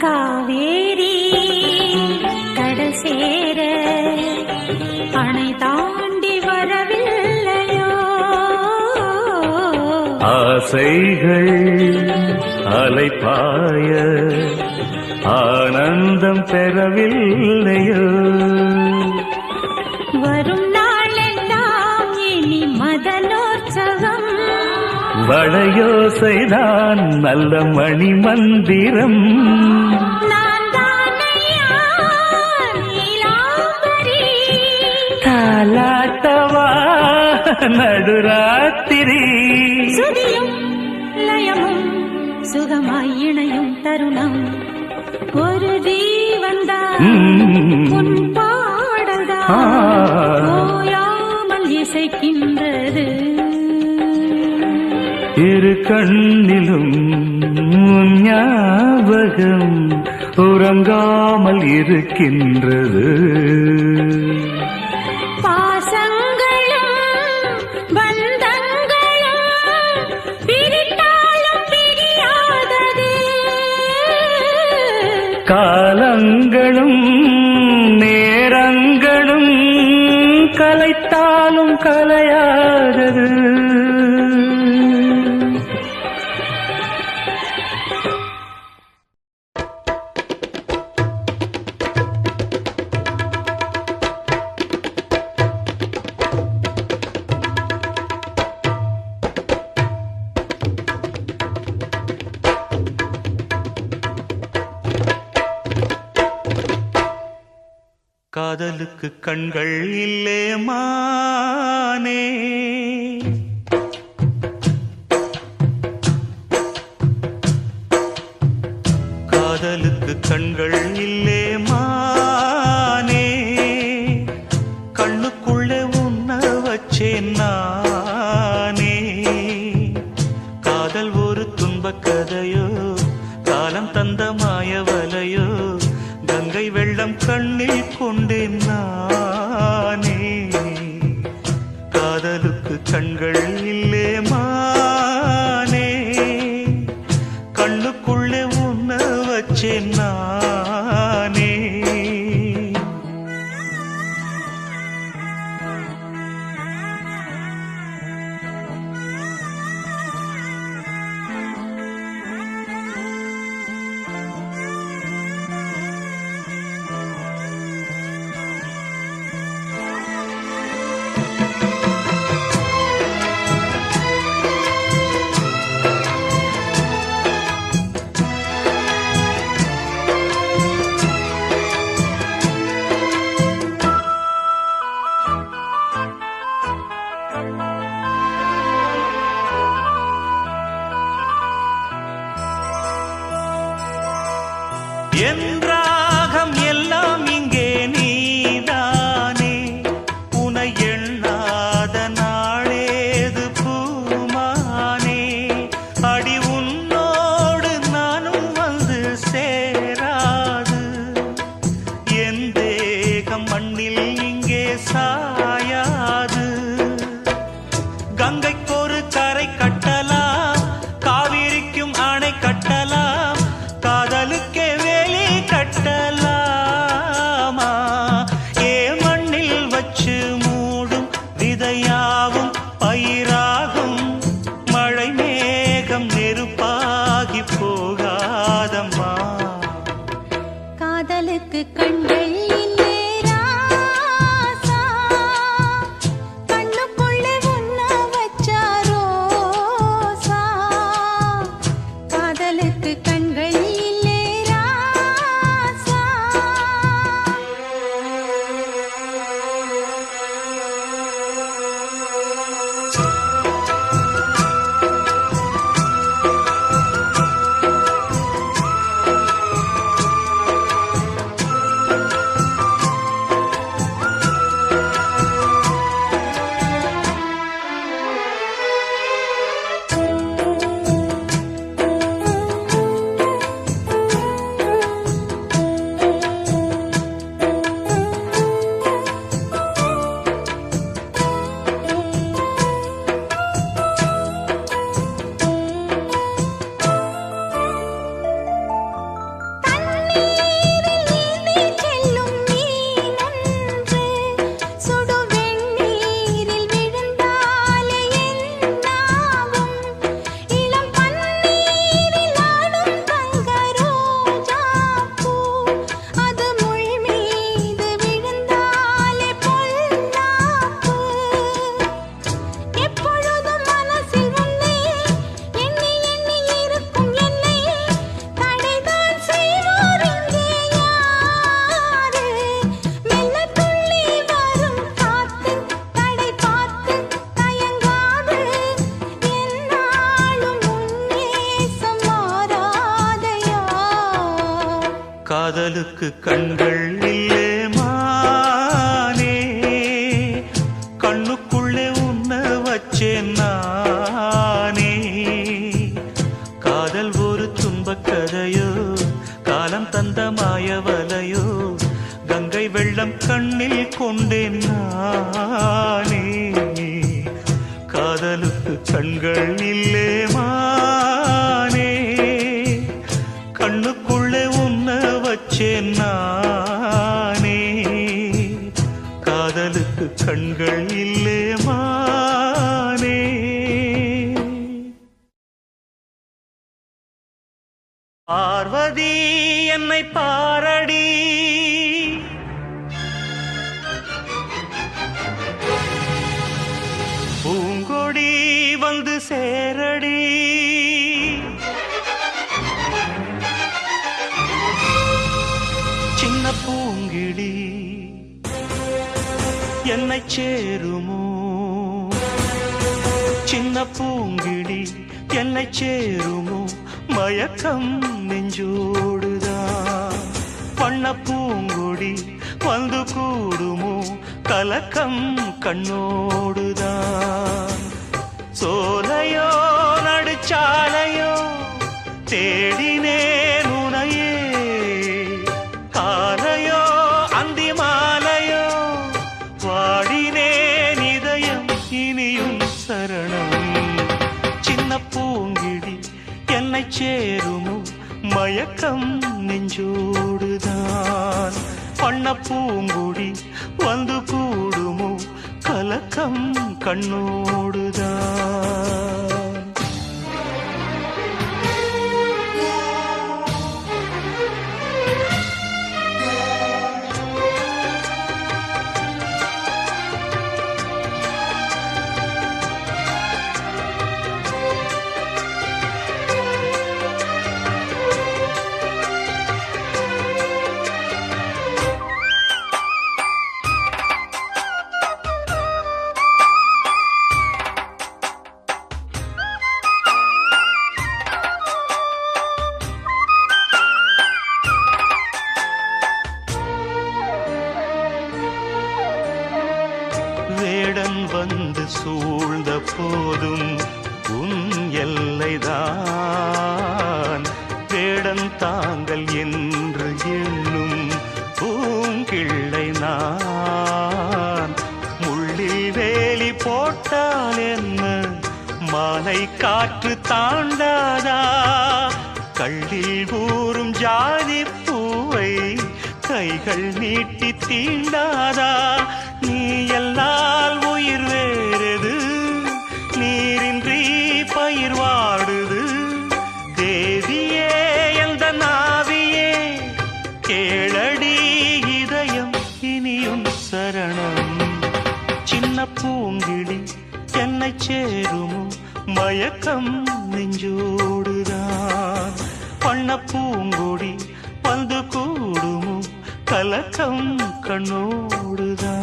காவேரி கடல் சேர அணை தாண்டி வரவில்லையோ. ஆசைகள் அலைப்பாய ஆனந்தம் பெறவில்லையோ. வரும் நாளெல்லாம் இனி மதனோற்சவம். வளையோசைதான் நல்ல மணி மந்திரம். நான் தானையா நீலாம்பரி. தாலாட்டவா நடுராத்திரி. சுதியும் லயமும் சுகமாய் இணையும் தருணம். ஒரு ஜீவன்தான் உன் பாடல்தான் ஓயாமல் இசைக்கின்றது. இரு கண்ணிலும் உன் ஞாபகம் உறங்காமல் இருக்கின்றது. பாசங்களும் பந்தங்களும் பிரித்தாலும் பிரியாதது. காலங்களும் நேரங்களும் கலைத்தாலும் கலையாதது. காதலுக்கு கண்கள் இல்லே மானே. காதலுக்கு கண்கள் இல்லே மானே. கண்ணுக்குள்ளே உன்ன வச்சேன் நானே. காதல் ஒரு துன்பக் கதையோ, காலம் தந்த மாயவலையோ, கங்கை வெள்ளம் கண்ணில் கொண்டேன் நானே. காதலுக்கு கண்கள் இல்லே மானே. கண்ணுக்குள்ளே உன்ன வச்சேன் நானே. என் ராகம் எல்லாம் இங்கே நீதானே. உனை எண்ணாத நாளேது பூமானே. அடி உன்னோடு நானும் வந்து சேராது. என் தேகம் மண்ணில் இங்கே சாயாது. கங்கைக்கொரு கரை கட்டலாம், காவிரிக்கும் அணை கட்டலாம், காதலுக்கே வேலி கட்டலாமா? ஏ மண்ணில் வச்சு மூடும் விதையாவும் பயிராகும். மழை மேகம் நெருப்பாகி போகாதம்மா. காதலுக்கு கண்கள் இல்லே ராசா. கண்ணுக்குள்ளே உன்ன வச்சா ரோசா. காதலுக்கு கண்கள் இல்லே ராசா. காதலுக்கு கண்கள் இல்லே மானே. கண்ணுக்குள்ளே உன்ன வச்சேன் நானே. காதல் ஒரு துன்பக் கதையோ, காலம் தந்த மாயவலையோ, கங்கை வெள்ளம் கண்ணில் கொண்டேன் நானே. காதலுக்கு கண்கள் இல்லே மானே. கண்ணுக்குள்ளே உன்ன வச்சேன் நானே. காதலுக்கு கண்கள் இல்லே மானே. பார்வதி என்னை பாரடி. பூங்கொடி வந்து சேரடி. சின்ன பூங்கிடி என்னை சேருமோ சின்ன பூங்கிடி என்னை சேருமோ மயக்கம் நெஞ்சோடுதான் வண்ண பூங்குடி வந்து கூடுமோ கலக்கம் கண்ணோடுதான் சோலையோ நடுச்சாலையோ தேடினேன் உனையே காலையோ அந்தி மாலையோ வாடினேன் இதயம் இனியும் சரணம் சின்ன பூங்கிடி என்னை சேருமோ மயக்கம் நெஞ்சோடுதான் வண்ண பூங்குடி வந்து கூடுமோ கலக்கம் கண்ணோடுதான் வேடன் வந்து சூழ்ந்த போதும் உன் எல்லைதான் வேடன் தாங்கள் என்று எண்ணும் பூங்கிள்ளை நான் முள்ளில் வேலி போட்டால் என்ன மாலை காற்று தாண்டாதா கள்ளில் ஊறும் ஜாதி பூவை கைகள் நீட்டி தீண்டாதா நீ எல்லால் உயிர் வேறது நீரின்றி பயிர் வாடுது தேவியே எந்த நாவியே கேளடி இதயம் இனியும் சரணம் சின்ன பூங்கிடி என்னை சேருமோ மயக்கம் நெஞ்சோடுதான் வண்ண பூங்குடி வந்து கூடுமோ கலக்கம் கண்ணோடுதான்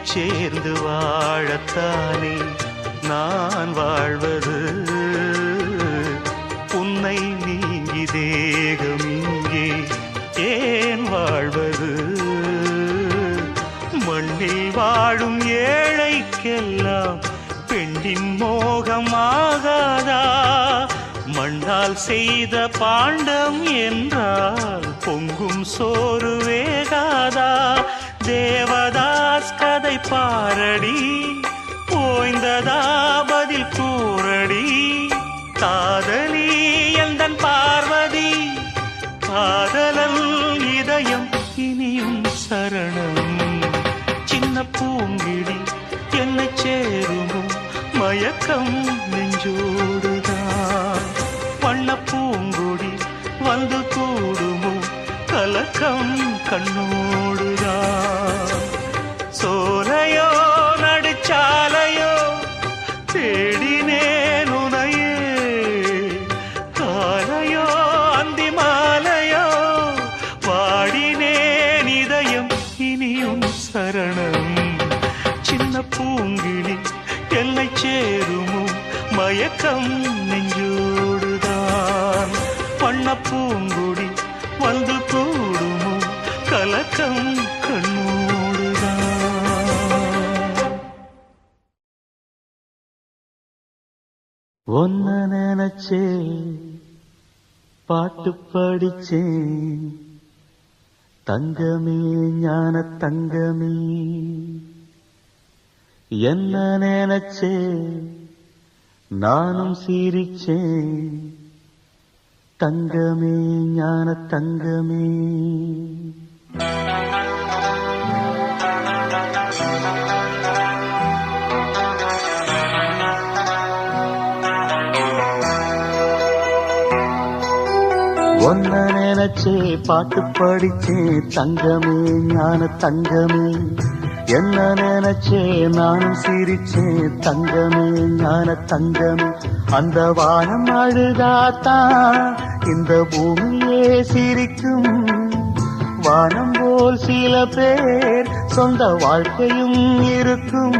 சேர்ந்து வாழத்தானே நான் வாழ்வது உன்னை நீங்கி தேகம் இங்கே ஏன் வாழ்வது மண்ணில் வாழும் ஏழைக்கெல்லாம் பெண்ணின் மோகமாகாதா மண்ணால் செய்த பாண்டம் என்றால் பொங்கும் சோறு வேகாதா தேவதாஸ் கதை பாரடி ஓய்ந்ததா பதில் கூறடி காதலி எந்தன் பார்வதி காதலன் இதயம் இனியும் சரணம் சின்ன பூங்கிடி என்னை சேருமோ மயக்கம் நெஞ்சோடுதான் வண்ண பூங்குடி வந்து கூடுமோ கலக்கம் கண்ணோடுதான் சோலையோ நடுச்சாலையோ தேடினேன் உனையே காலையோ அந்தி மாலையோ வாடினேன் இதயம் இனியும் சரணம் சின்ன பூங்கிளி என்னை சேருமோ மயக்கம் நெஞ்சோடுதான் வண்ண பூங்குடி வந்து கூடுமோ கலக்கம் கண்ணோடுதான் ஒன்ன நினைச்சே பாட்டு படிச்சேன் தங்கமே ஞான தங்கமே என்ன நினைச்சே நானும் சிரிச்சேன் தங்கமே ஞான தங்கமே. ஒன்ன நினைச்சே பாட்டு படிச்சே தங்கமே ஞான தங்கமே. என்ன நினைச்சே நானும் சிரிச்சேன் தங்கமே ஞான தங்கமே. அந்த வானம் அழுதாத்தான் இந்த பூமியே சிரிக்கும். வானம் போல் சில பேர் சொந்த வாழ்க்கையும் இருக்கும்.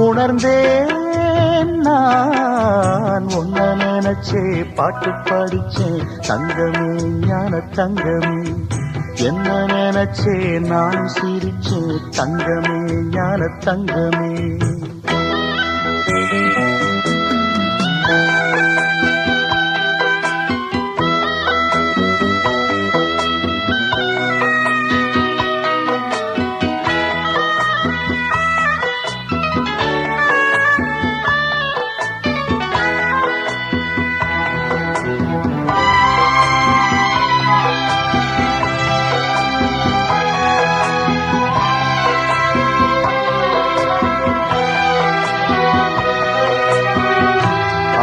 உணர்ந்தேன் நான் ஒன்ன நினைச்சே பாட்டு படிச்சேன் தங்கமே ஞான தங்கமே. என்ன நினைச்சே நான் சிரிச்சேன் தங்கமே ஞான தங்கமே.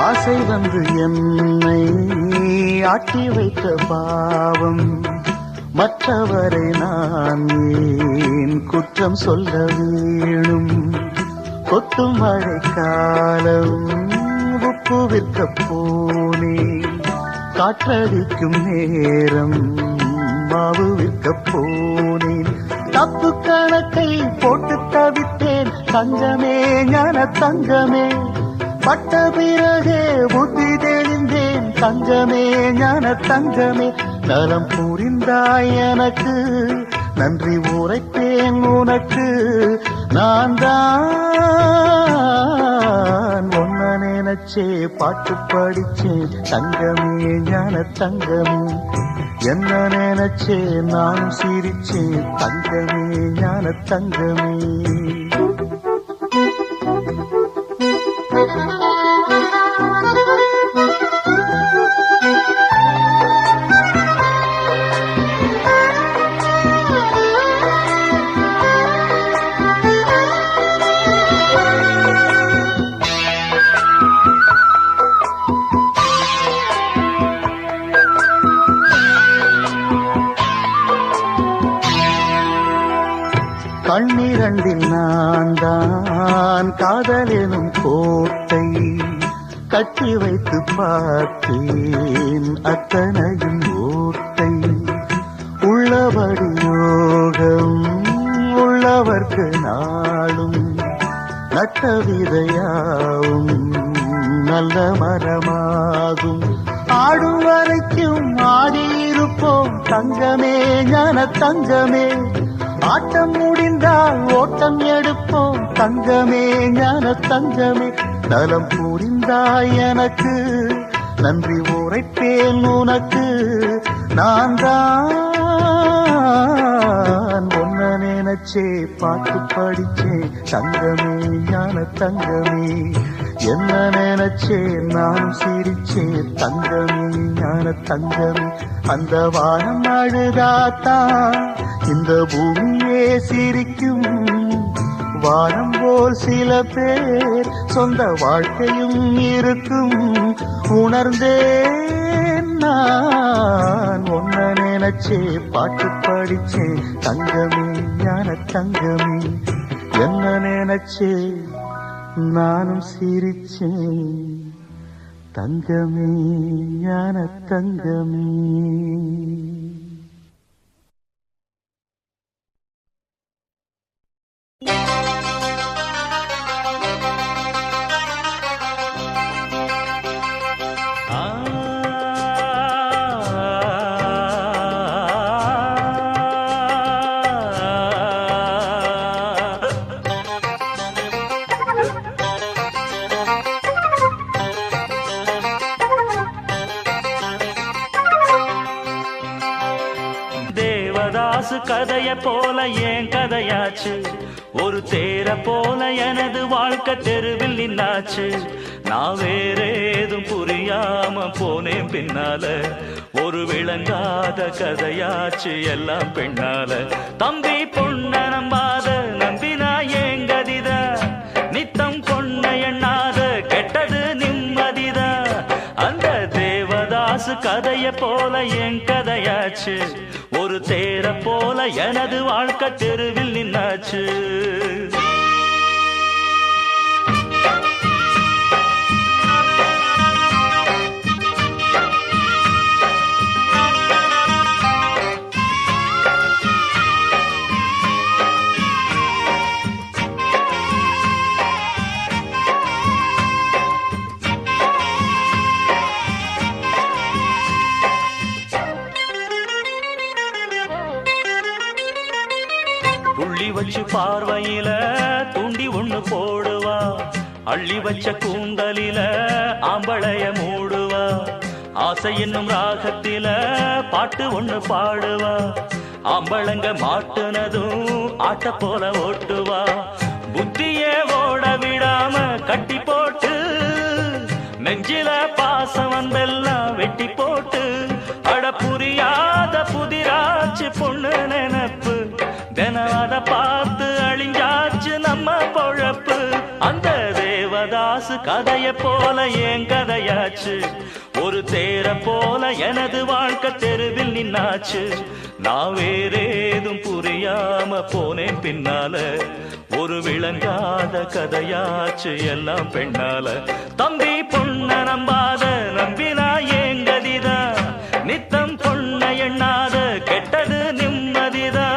ஆசை வந்து என்னை ஆட்டி வைத்த பாவம். மற்றவரை நான் ஏன் குற்றம் சொல்ல வேணும். கொட்டும் மழைக்காலம் உப்பு விற்க போனே. காற்றடிக்கும் நேரம் மாவு விற்க போனேன். தப்பு கணக்கை போட்டு தவித்தேன் தங்கமே ஞான தங்கமே. பட்ட பிறகே புத்தி தெளிந்தேன் தங்கமே ஞான தங்கமே. நலம் புரிந்தாய் எனக்கு நன்றி உரைப்பேன் உனக்கு. நான் தான் ஒன்ன நினைச்சே பாட்டு படிச்சேன் தங்கமே ஞான தங்கமே. என்ன நினைச்சே நான் சிரிச்சேன் தங்கமே ஞான தங்கமே. கண்ணிரண்டில் நான் தான் காதலெனும் கோட்டை கட்டி வைத்து பார்த்தேன் அத்தனையும் ஓட்டை. உள்ளபடி யோகம் உள்ளவர்க்கு நாளும் நட்ட விதையாவும் நல்ல மரமாகும். ஆடும் வரைக்கும் ஆடியிருப்போம் தங்கமே ஞான தங்கமே. ஆட்டம் முடிந்தால் ஓட்டம் எடுப்போம் தங்கமே ஞான தங்கமே. நலம் புரிந்தாய் எனக்கு நன்றி உரைப்பேன் உனக்கு. நான் தான் ஒன்ன நினைச்சே பாட்டு படிச்சேன் தங்கமே ஞான தங்கமே. என்ன நினைச்சே நான் சிரிச்சேன் தங்கமே ஞான தங்கமே. அந்த வானம் அழுதாத்தான் இந்த பூமியே சிரிக்கும். வானம் போல் சில பேர் சொந்த வாழ்க்கையும் இருக்கும். உணர்ந்தேன் நான் ஒன்ன நினைச்சே பாட்டு படிச்சேன் தங்கமே ஞான தங்கமே. என்ன நினைச்சே நானும் சிரிச்சேன் தங்கமே ஞான தங்கமே. தேவதாசு கதைய போல ஏன் கதையாச்சு. ஒரு தேர போல எனது வாழ்க்கை தெருவில் நின்னாச்சு. நான் வேறேதும் புரியாம போனேன் பின்னால ஒரு விளங்காத கதையாச்சு எல்லாம் பெண்ணால தம்பி பொண்ண நம்பாத நம்பினா ஏங்கதித நித்தம் பொண்ண எண்ணாத கெட்டது நிம்மதிதா அந்த தேவதாசு கதைய போல என் கதையாச்சு ஒரு தேர போல எனது வாழ்க்கை தெருவில் நின்னாச்சு புள்ளி வச்சு பார்வையில தூண்டி ஒண்ணு போடுவா அள்ளி வச்ச கூந்தலில ஆம்பளைய மூடுவா ஆசை என்னும் ராகத்தில பாட்டு ஒண்ணு பாடுவா ஆம்பளங்க மாட்டுனதும் ஆட்ட போல ஓட்டுவா புத்தியே ஓட விடாம கட்டி போட்டு நெஞ்சில பாசம் வந்தெல்லாம் வெட்டி போட்டு அட புரியாத புதிராச்சு பொண்ணு நினைப்பு தினவாத பார்த்து அழிஞ்சாச்சு நம்ம பொழப்பு அந்த தேவதாசு கதைய போல என் கதையாச்சு ஒரு தேர போல எனது வாழ்க்கை தெருவில் நின்னாச்சு நான் வேறேதும் புரியாம போனேன் பின்னால ஒரு விளங்காத கதையாச்சு எல்லாம் பெண்ணால தம்பி பொண்ண நம்பாத நம்பினா ஏங்கதிதா நித்தம் பொண்ண எண்ணாத கெட்டது நிம்மதிதா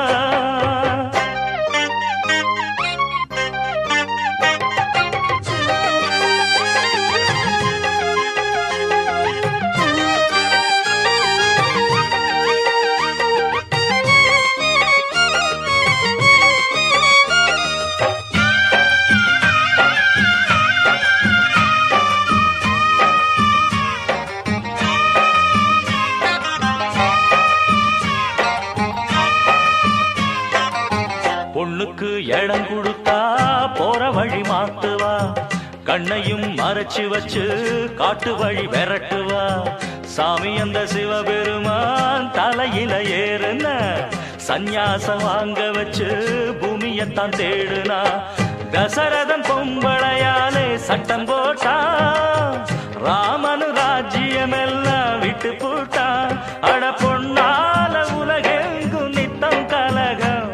பொண்ணுக்கு இடம் கொடுத்தா போற வழி மாத்துவா கண்ணையும் மறைச்சு வச்சு காட்டு வழி விரட்டுவா சாமி அந்த சிவபெருமான் தலையில ஏறுன சந்நியாசம் வாங்க வச்சு பூமியத்தான் தேடுனா தசரதன் பொம்பளையாலே சட்டம் போட்டா ராமனு ராஜ்யம் எல்லாம் விட்டு போட்டா அட பொன்னால உலகெங்கும் நித்தம் கலகம்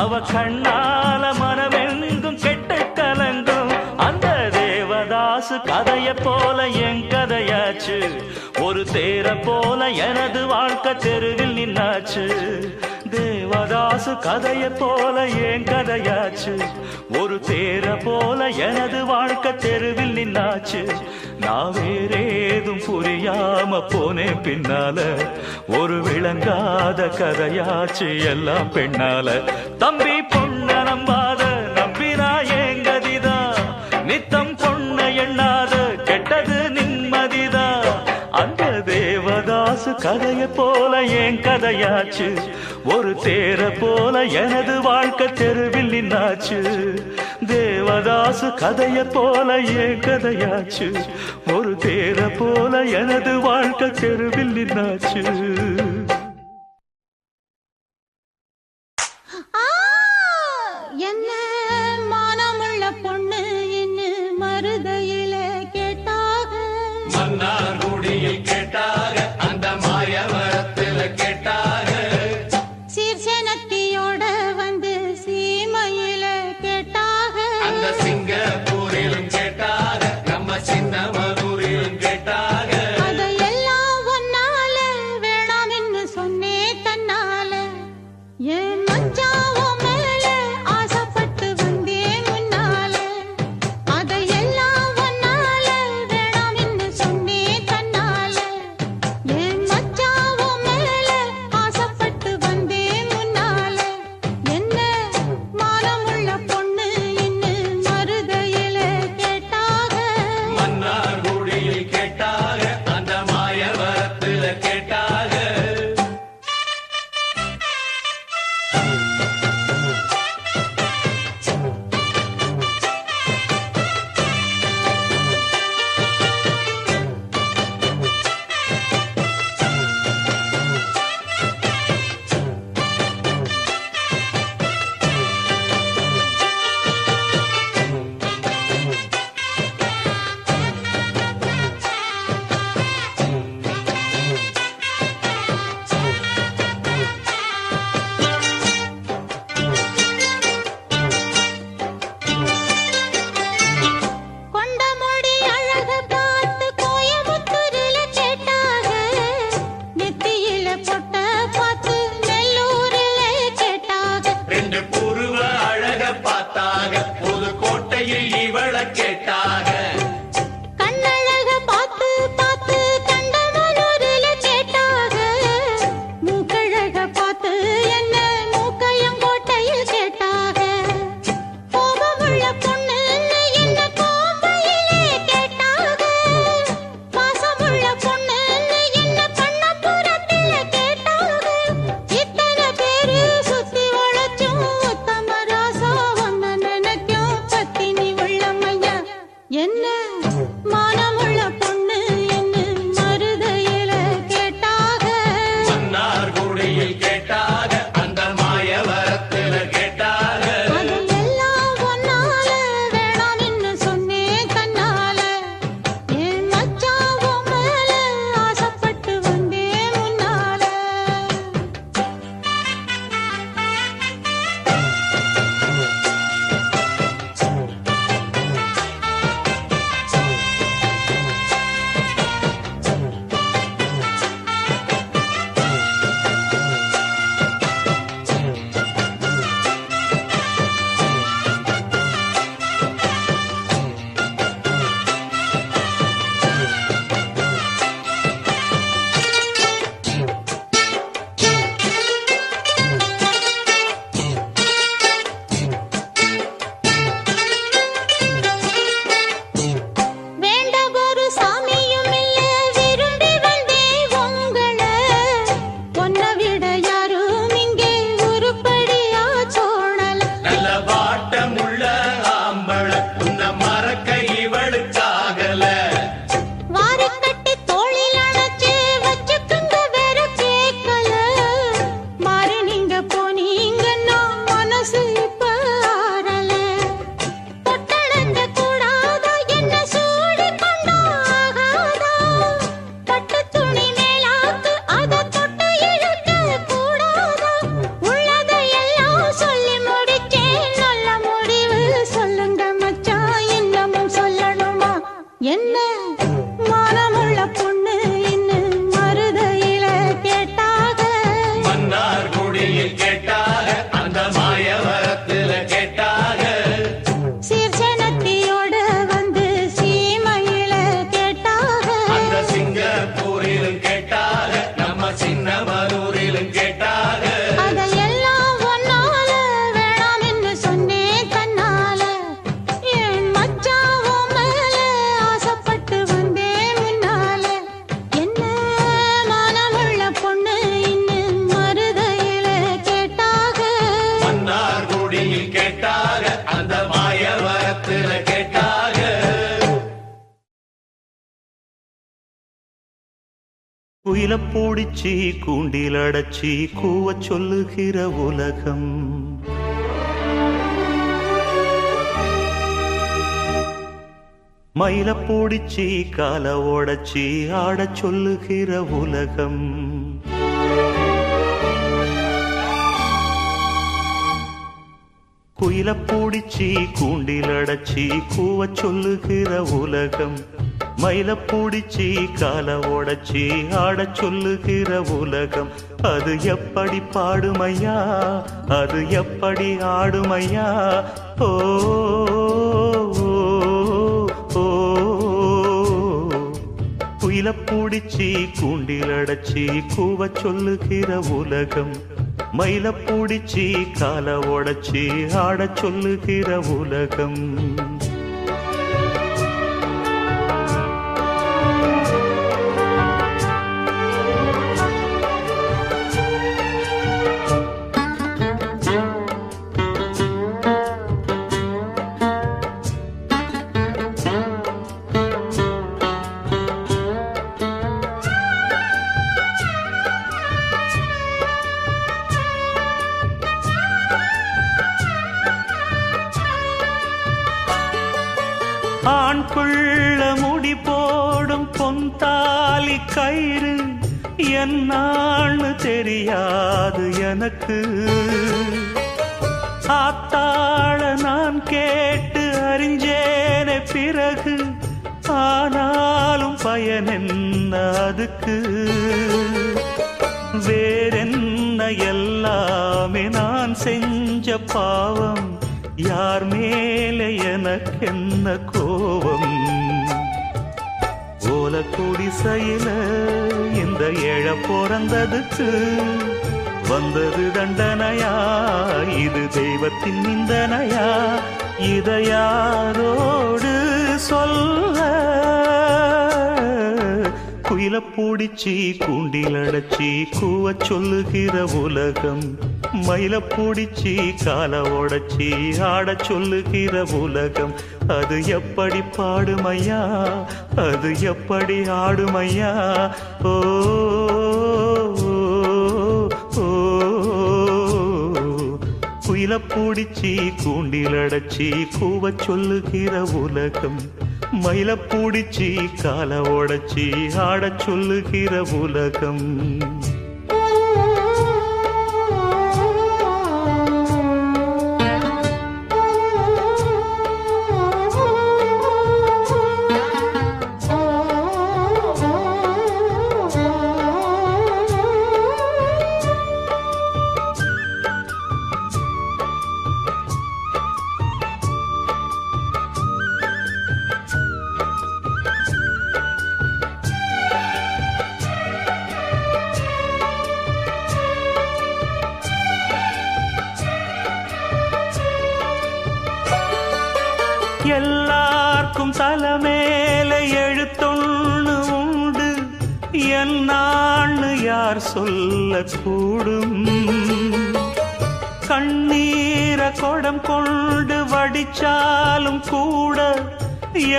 அவ கண்ணால மனமெங்கும் கெட்டு கலங்கும் அந்த தேவதாசு கதைய போல என் கதையாச்சு ஒரு தேர போல எனது வாழ்க்கை தெருவில் நின்னாச்சு தேவதாசு கதைய போல என் கதையாச்சு ஒரு தேர போல எனது வாழ்க்கை தெருவில் நின்னாச்சு நான் வேறேதும் புரியாம போனேன் பின்னால ஒரு விளங்காத கதையாச்சு எல்லாம் பெண்ணால தம்பி பொண்ண நம்பாத நம்பினா ஏங்கதிதா நித்தம் பொண்ண எண்ணாத கெட்டது நிம்மதிதா அந்த தேவதாசு கதைய போல என் கதையாச்சு ஒரு தேர போல எனது வாழ்க்கை தெருவில் நின்னாச்சு தேவதாசு கதைய போல என் கதையாச்சு ஒரு தேர போல எனது வாழ்க்கை தெருவில் நின்னாச்சு என்ன மானமுள்ள பொண்ணு என்ன மருதையில கேட்டாக மன்னார்குடியில் கேட்டாக அந்த மாயவரத்தில் கேட்டாக சீர்சேனத்தியோட வந்து சீமையில கேட்டாக அந்த சிங்கப்பூரிலும் கேட்டாக நம்ம சின்னமனூரிலும் கேட்டாக அதையெல்லாம் ஒன்னால வேணாம்னு சொன்னே தன்னால என் மச்சாவோ மேல ஆசைப்பட்டு வந்தேன் முன்னால அதையெல்லாம் ஒன்னால வேணாம்னு சொன்னே தன்னால என் மச்சாவோ மேல ஆசைப்பட்டு வந்தேன் முன்னால என்ன மானமுள்ள பொண்ணு இன்னும் மருதையில கேட்டாக மன்னார்குடியில் கேட்டாக அந்த மாயவரத்தில் கேட்டாக குயில பூடிச்சி கூண்டில் அடைச்சி கூவ சொல்லுகிற உலகம். மயில பூடிச்சி கால ஓடச்சி ஆட சொல்லுகிற உலகம். குயில பூடிச்சி கூண்டில் அடைச்சி கூவ சொல்லுகிற உலகம். மயில பூடிச்சி கால ஓடச்சி ஆட சொல்லுகிற உலகம். அது எப்படி பாடுமையா, அது எப்படி ஆடுமையா. ஓ குயில பூடிச்சி கூண்டில் அடைச்சி கூவ சொல்லுகிற உலகம். மயில பூடிச்சி கால ஓடச்சி ஆட சொல்லுகிற உலகம். ஆண் புள்ள முடி போடும் பொன்தாலி கயிறு என்னான்னு தெரியாது எனக்கு. ஆத்தாள நான் கேட்டு அறிஞ்சேனே பிறகு, ஆனாலும் பயன் என்ன அதுக்கு. வேறென்ன எல்லாமே நான் செஞ்ச பாவம், யார் மேலே எனக்கென்ன கோபம். ஓல குடிசையில இந்த ஏழ பிறந்ததுக்கு வந்தது தண்டனையா, இது தெய்வத்தின் நிந்தனையா. இதை யாரோடு சொல்ல. குயில பூடிச்சி கூண்டில் அடைச்சி கூவ சொல்லுகிற உலகம். மயில பூடிச்சி கால ஓடச்சி ஆட சொல்லுகிற உலகம். அது எப்படி பாடுமையா, அது எப்படி ஆடுமையா. ஓ குயில பூடிச்சி கூண்டில் அடைச்சி கூவ சொல்லுகிற உலகம். மயில பூடிச்சி கால ஓடச்சி ஆட சொல்லுகிற உலகம். எல்லார்க்கும் தலைமேல எழுத்தொன்னு உண்டு, என்னான்னு யார் சொல்ல கூடும். கண்ணீர கொடம் கொண்டு வடிச்சாலும் கூட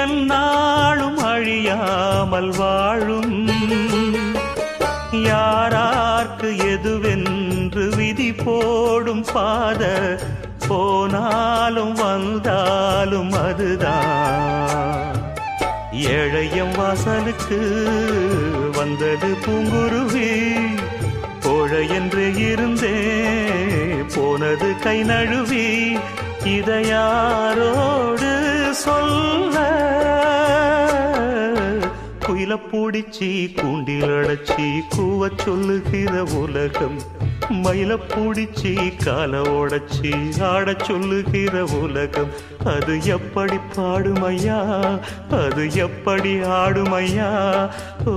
என்னாலும் அழியாமல் வாழும். யாரார்க்கு எதுவென்று விதி போடும் பாத, போனாலும் வந்தாலும் அதுதான். ஏழையம் வாசலுக்கு வந்தது பூங்குருவி, கோழை என்று இருந்தே போனது கை நழுவி. இதை யாரோடு சொல்ல. குயில பூடிச்சி கூண்டில் அடைச்சி கூவ சொல்லுகிற உலகம். மயில பூடிச்சி கால ஓடச்சி ஆட சொல்லுகிற உலகம். அது எப்படி பாடுமையா, அது எப்படி ஆடுமையா. ஓ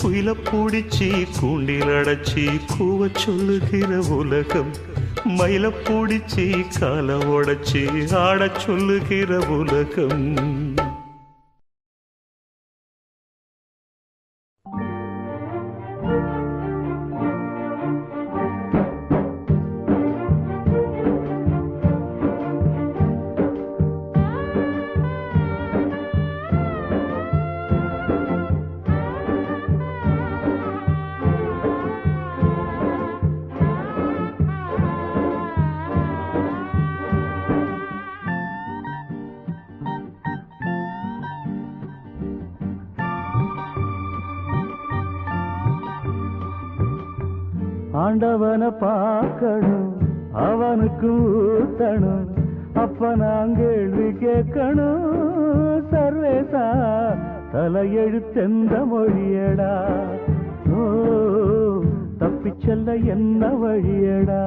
குயில பூடிச்சி கூண்டில் அடைச்சி கூவ சொல்லுகிற உலகம். மயில பூடிச்சி கால ஓடச்சி ஆட சொல்லுகிற உலகம். ஆண்டவனை பார்க்கணும் அவனுக்கு ஊத்தணும் அப்ப நான் கேள்வி கேட்கணும் சர்வேசா தலையெழுத்தெந்த மொழியடா ஓ தப்பிச்செல்ல என்ன வழியடா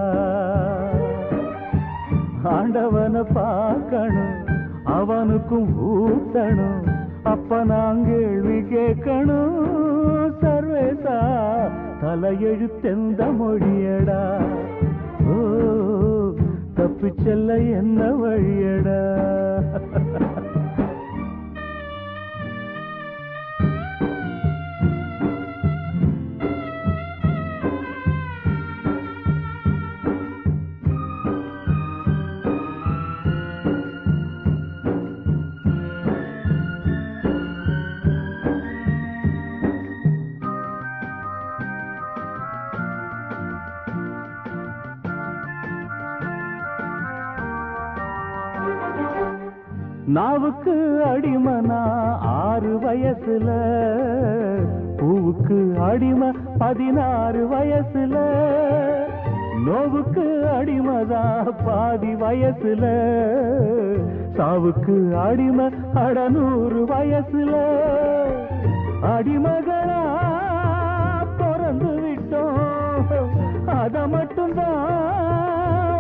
ஆண்டவனை பார்க்கணும் அவனுக்கும் ஊத்தணும் அப்ப நான் கேள்வி கேட்கணும் சர்வேசா தலையெழுத்தெந்த மொழியடா ஓ தப்பிச்செல்ல என்ன வழியடா நாவுக்கு அடிமனா 6 வயசுல பூவுக்கு அடிமை 16 வயசுல நோவுக்கு அடிமதா பாதி வயசுல சாவுக்கு அடிமை 100 வயசுல அடிமகளா பிறந்து விட்டோம் அத மட்டும்தான்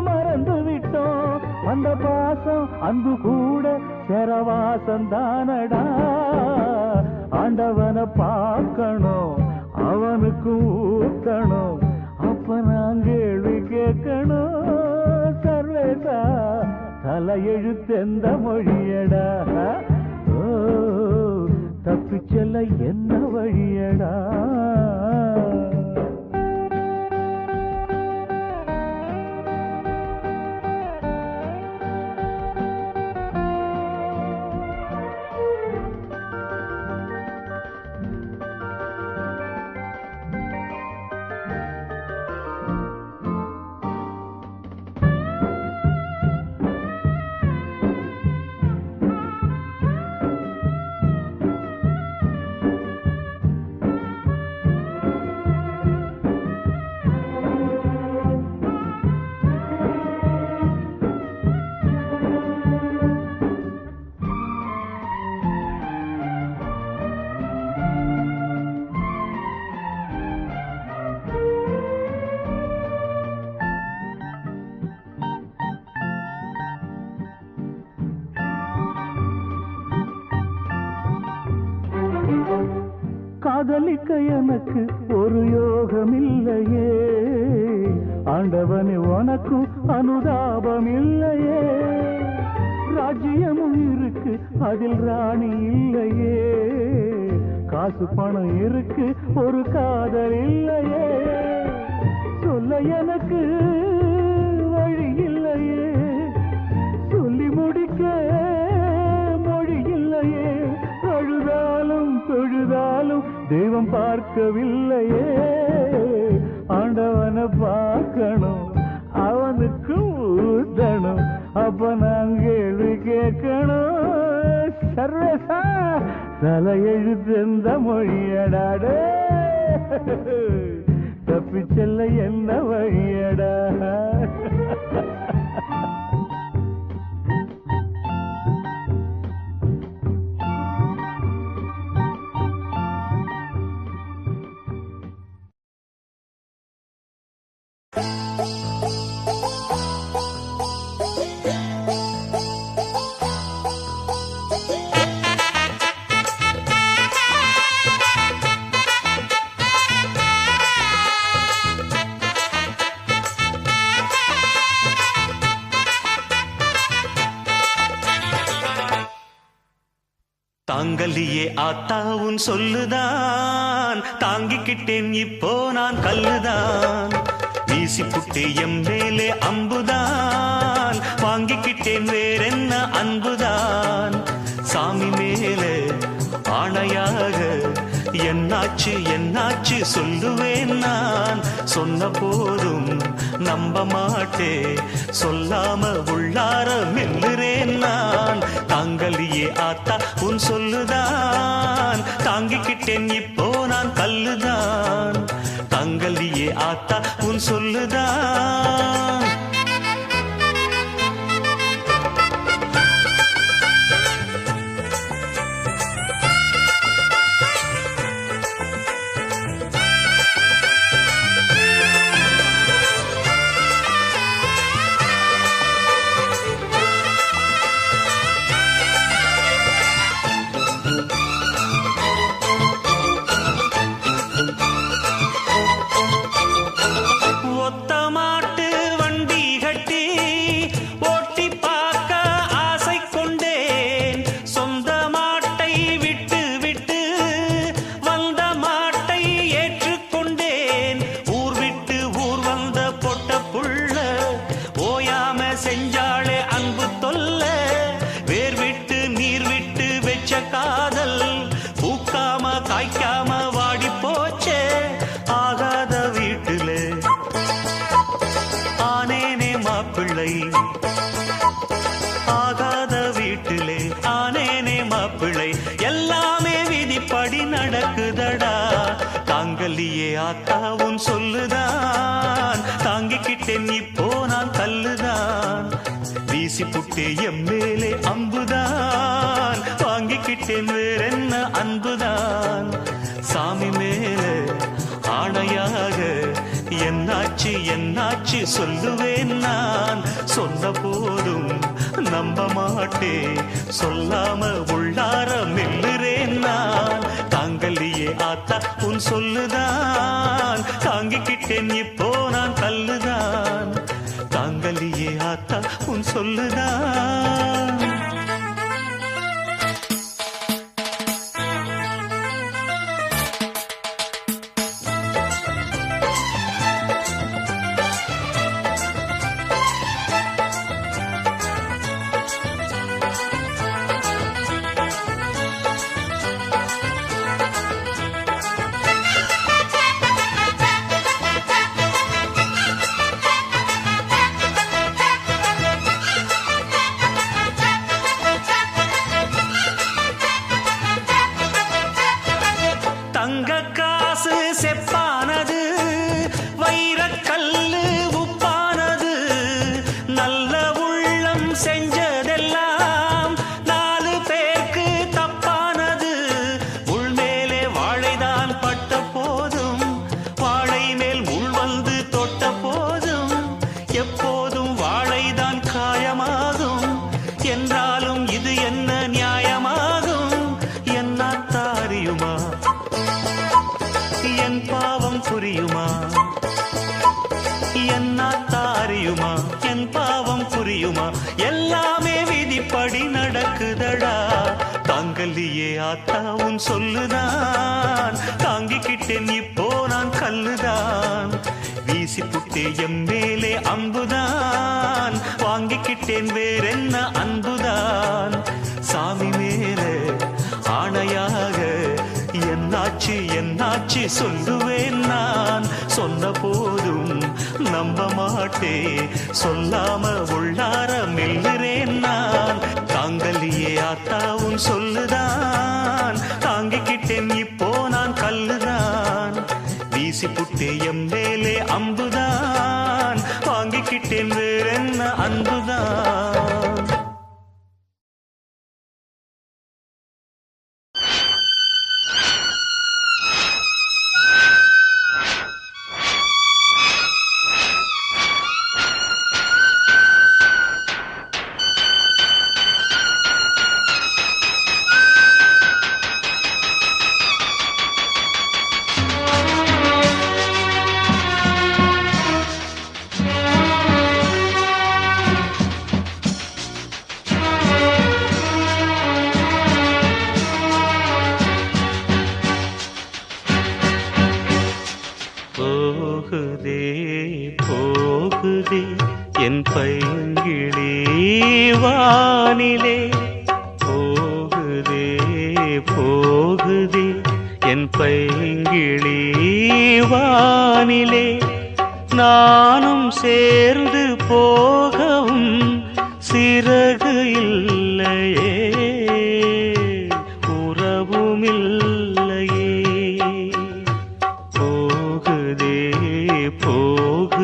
மறந்து விட்டோம் அந்த பாசம் அன்பு கூட செரவாசம் தானடா ஆண்டவனை பார்க்கணும் அவனுக்கு ஊத்தணும் அப்ப நான் கேள்வி கேட்கணும் சர்வேசா தலையெழுத்தெந்த மொழியடா ஓ தப்பிச்செல்ல என்ன வழியடா காதலிக்க எனக்கு ஒரு யோகம் இல்லையே ஆண்டவனே உனக்கும் அனுதாபம் இல்லையே ராஜ்யமும் இருக்கு அதில் ராணி இல்லையே காசு பணம் இருக்கு ஒரு காதல் இல்லையே சொல்ல எனக்கு வழி இல்லையே சொல்லி முடிக்க மொழி இல்லையே அழுதாலும் தொழுதாலும் தெய்வம் பார்க்கவில்லையே ஆண்டவனை பார்க்கணும் அவனுக்கு ஊத்தணும் அப்ப நான் கேள்வி கேட்கணும் சர்வேசா தலையெழுத்தெந்த மொழியடாடே தப்பிச்செல்ல என்ன வழியடா தாங்கலியே ஆத்தாவும் சொல்லுதான் தாங்கிக்கிட்டேன் இப்போ நான் கல்லுதான் வீசி புட்டு எம் மேலே அம்புதான் வாங்கிக்கிட்டேன் வேறென்ன அன்புதான் சாமி மேலே ஆணையாக என்னாச்சு என்னாச்சு சொல்லுவேன் நான் சொன்ன போதும் நம்ப மாட்டே சொல்லாம உள்ளார மெல்லுறேன் நான் தாங்கலியே ஆத்தா உன் சொல்லுதான் தாங்கிக்கிட்டேன் இப்போ நான் கல்லுதான் தாங்கலியே ஆத்தா உன் உன் சொல்லுதான். ஆகாத வீட்டிலே ஆனேனே மாப்பிள்ளை. எல்லாமே விதிப்படி நடக்குதடா. தாங்கலியே ஆத்தா உன் சொல்லுதான். தாங்கிக்கிட்டேன் இப்போ நான் கல்லுதான். வீசி புட்டே எம் மேலே அம்புதான். வாங்கிக்கிட்டேன் வேறென்ன அன்புதான். சாமி மேலே ஆணையாக என்னாச்சு என்னாச்சு சொல்லுவேன் நான். சொன்ன போதும் நம்ப மாட்டே. சொல்லாம உள்ளார மெல்லுறேன் நான். தாங்கலியே ஆத்தா உன் சொல்லுதான். தாங்கிக்கிட்டேன் இப்போ நான் கல்லுதான். தாங்கலியே ஆத்தா உன் சொல்லுதான். தங்க காசு செப்பானது, வைரக்கல்லு உப்பானது. நல்ல உள்ளம் செஞ்சதெல்லாம் 4 பேருக்கு தப்பானது. உள்மேலே வாழைதான் பட்ட போதும், வாழை மேல் முள் வந்து தொட்ட போதும், எப்போதும் வாழைதான் காயமாகும். என்றாலும் இது என்ன நியாயமாகும்? என்னாத்தாரியுமா என் பாவம் புரியுமா? என்னாத்தாரியுமா என் பாவம் புரியுமா? எல்லாமே விதிப்படி நடக்குதடா. தாங்கலியே ஆத்தா உன் சொல்லுதான். தாங்கிக்கிட்டேன் இப்போ நான் கல்லுதான். வீசி புட்டே எம் மேலே அம்புதான். வாங்கிக்கிட்டேன் வேறென்ன அன்புதான். சாமி மேலே ஆணையாக என்னாச்சு என்னாச்சு சொல்லுவேன் நான். சொன்ன போதும் நம்ப மாட்டே. சொல்லாம உள்ளார மெல்லுறேன் நான். தாங்கலியே ஆத்தா உன் சொல்லுதான். தாங்கிக்கிட்டேன் இப்போ நான் கல்லுதான். வீசி புட்டே எம் மேலே அம்புதான். வாங்கிக்கிட்டேன் வேறென்ன அன்புதான். போகுதே போகுதே என் பைங்கிளி வானிலே. போகுதே போகுதே என் பைங்கிளி வானிலே. நானும் சேர்ந்து போகவும் சிறகு இல்லையே, உறவுமில்லையே. போகுதே போகுதே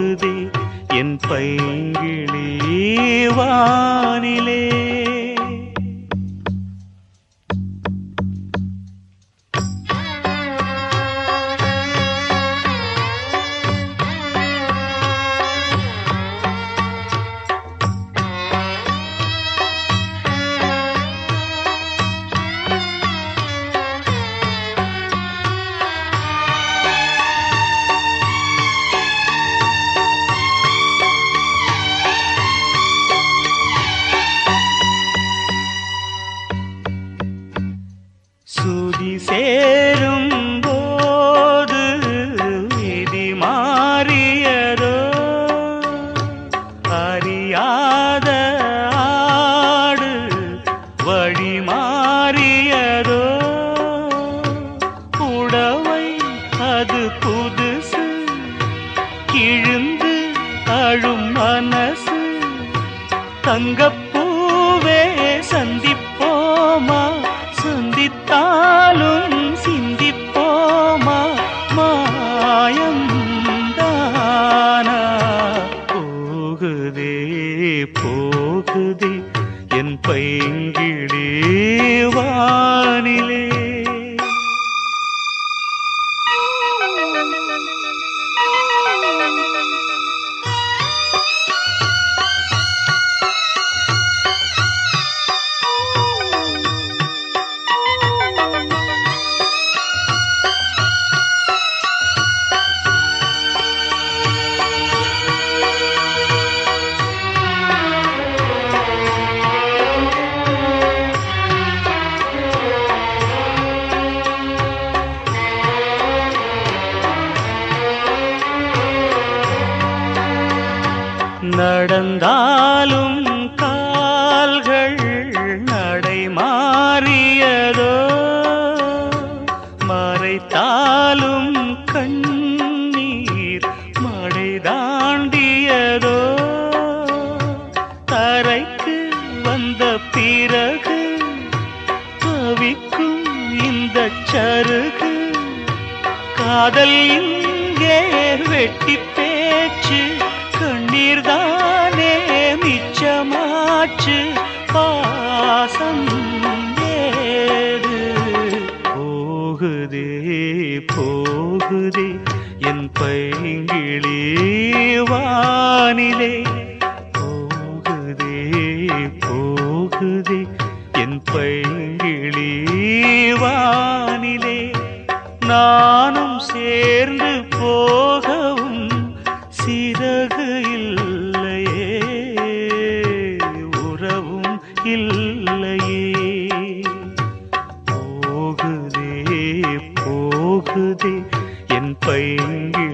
சங்கப்பூவே சந்திப்போமா, சந்தித்தாலும் சிந்திப்போமா, மாயம் தானா? போகுதே போகுதே என் பைங்கிழி வானிலே. நடந்தாலும் கால்கள் நடை மாறியதோ, மறைத்தாலும் கண்ணீர் மடை தாண்டியதோ, தரைக்கு வந்த பிறகு தவிக்கும் இந்த சருகு, காதல் இங்கே வெட்டி பேச்சு, கண்ணீர் தானே மிச்சமாச்சு, பாசம் ஏது? போகுதே போகுதே என் பைங்கிழி வானிலே, போகுதே போகுதே என் பைங்கிழி வானிலே. நானும் சேர்ந்து போகவும் சிறகு இல்லையே, உறவும் இல்லையே. போகுதே போகுதே என் பைங்கிழி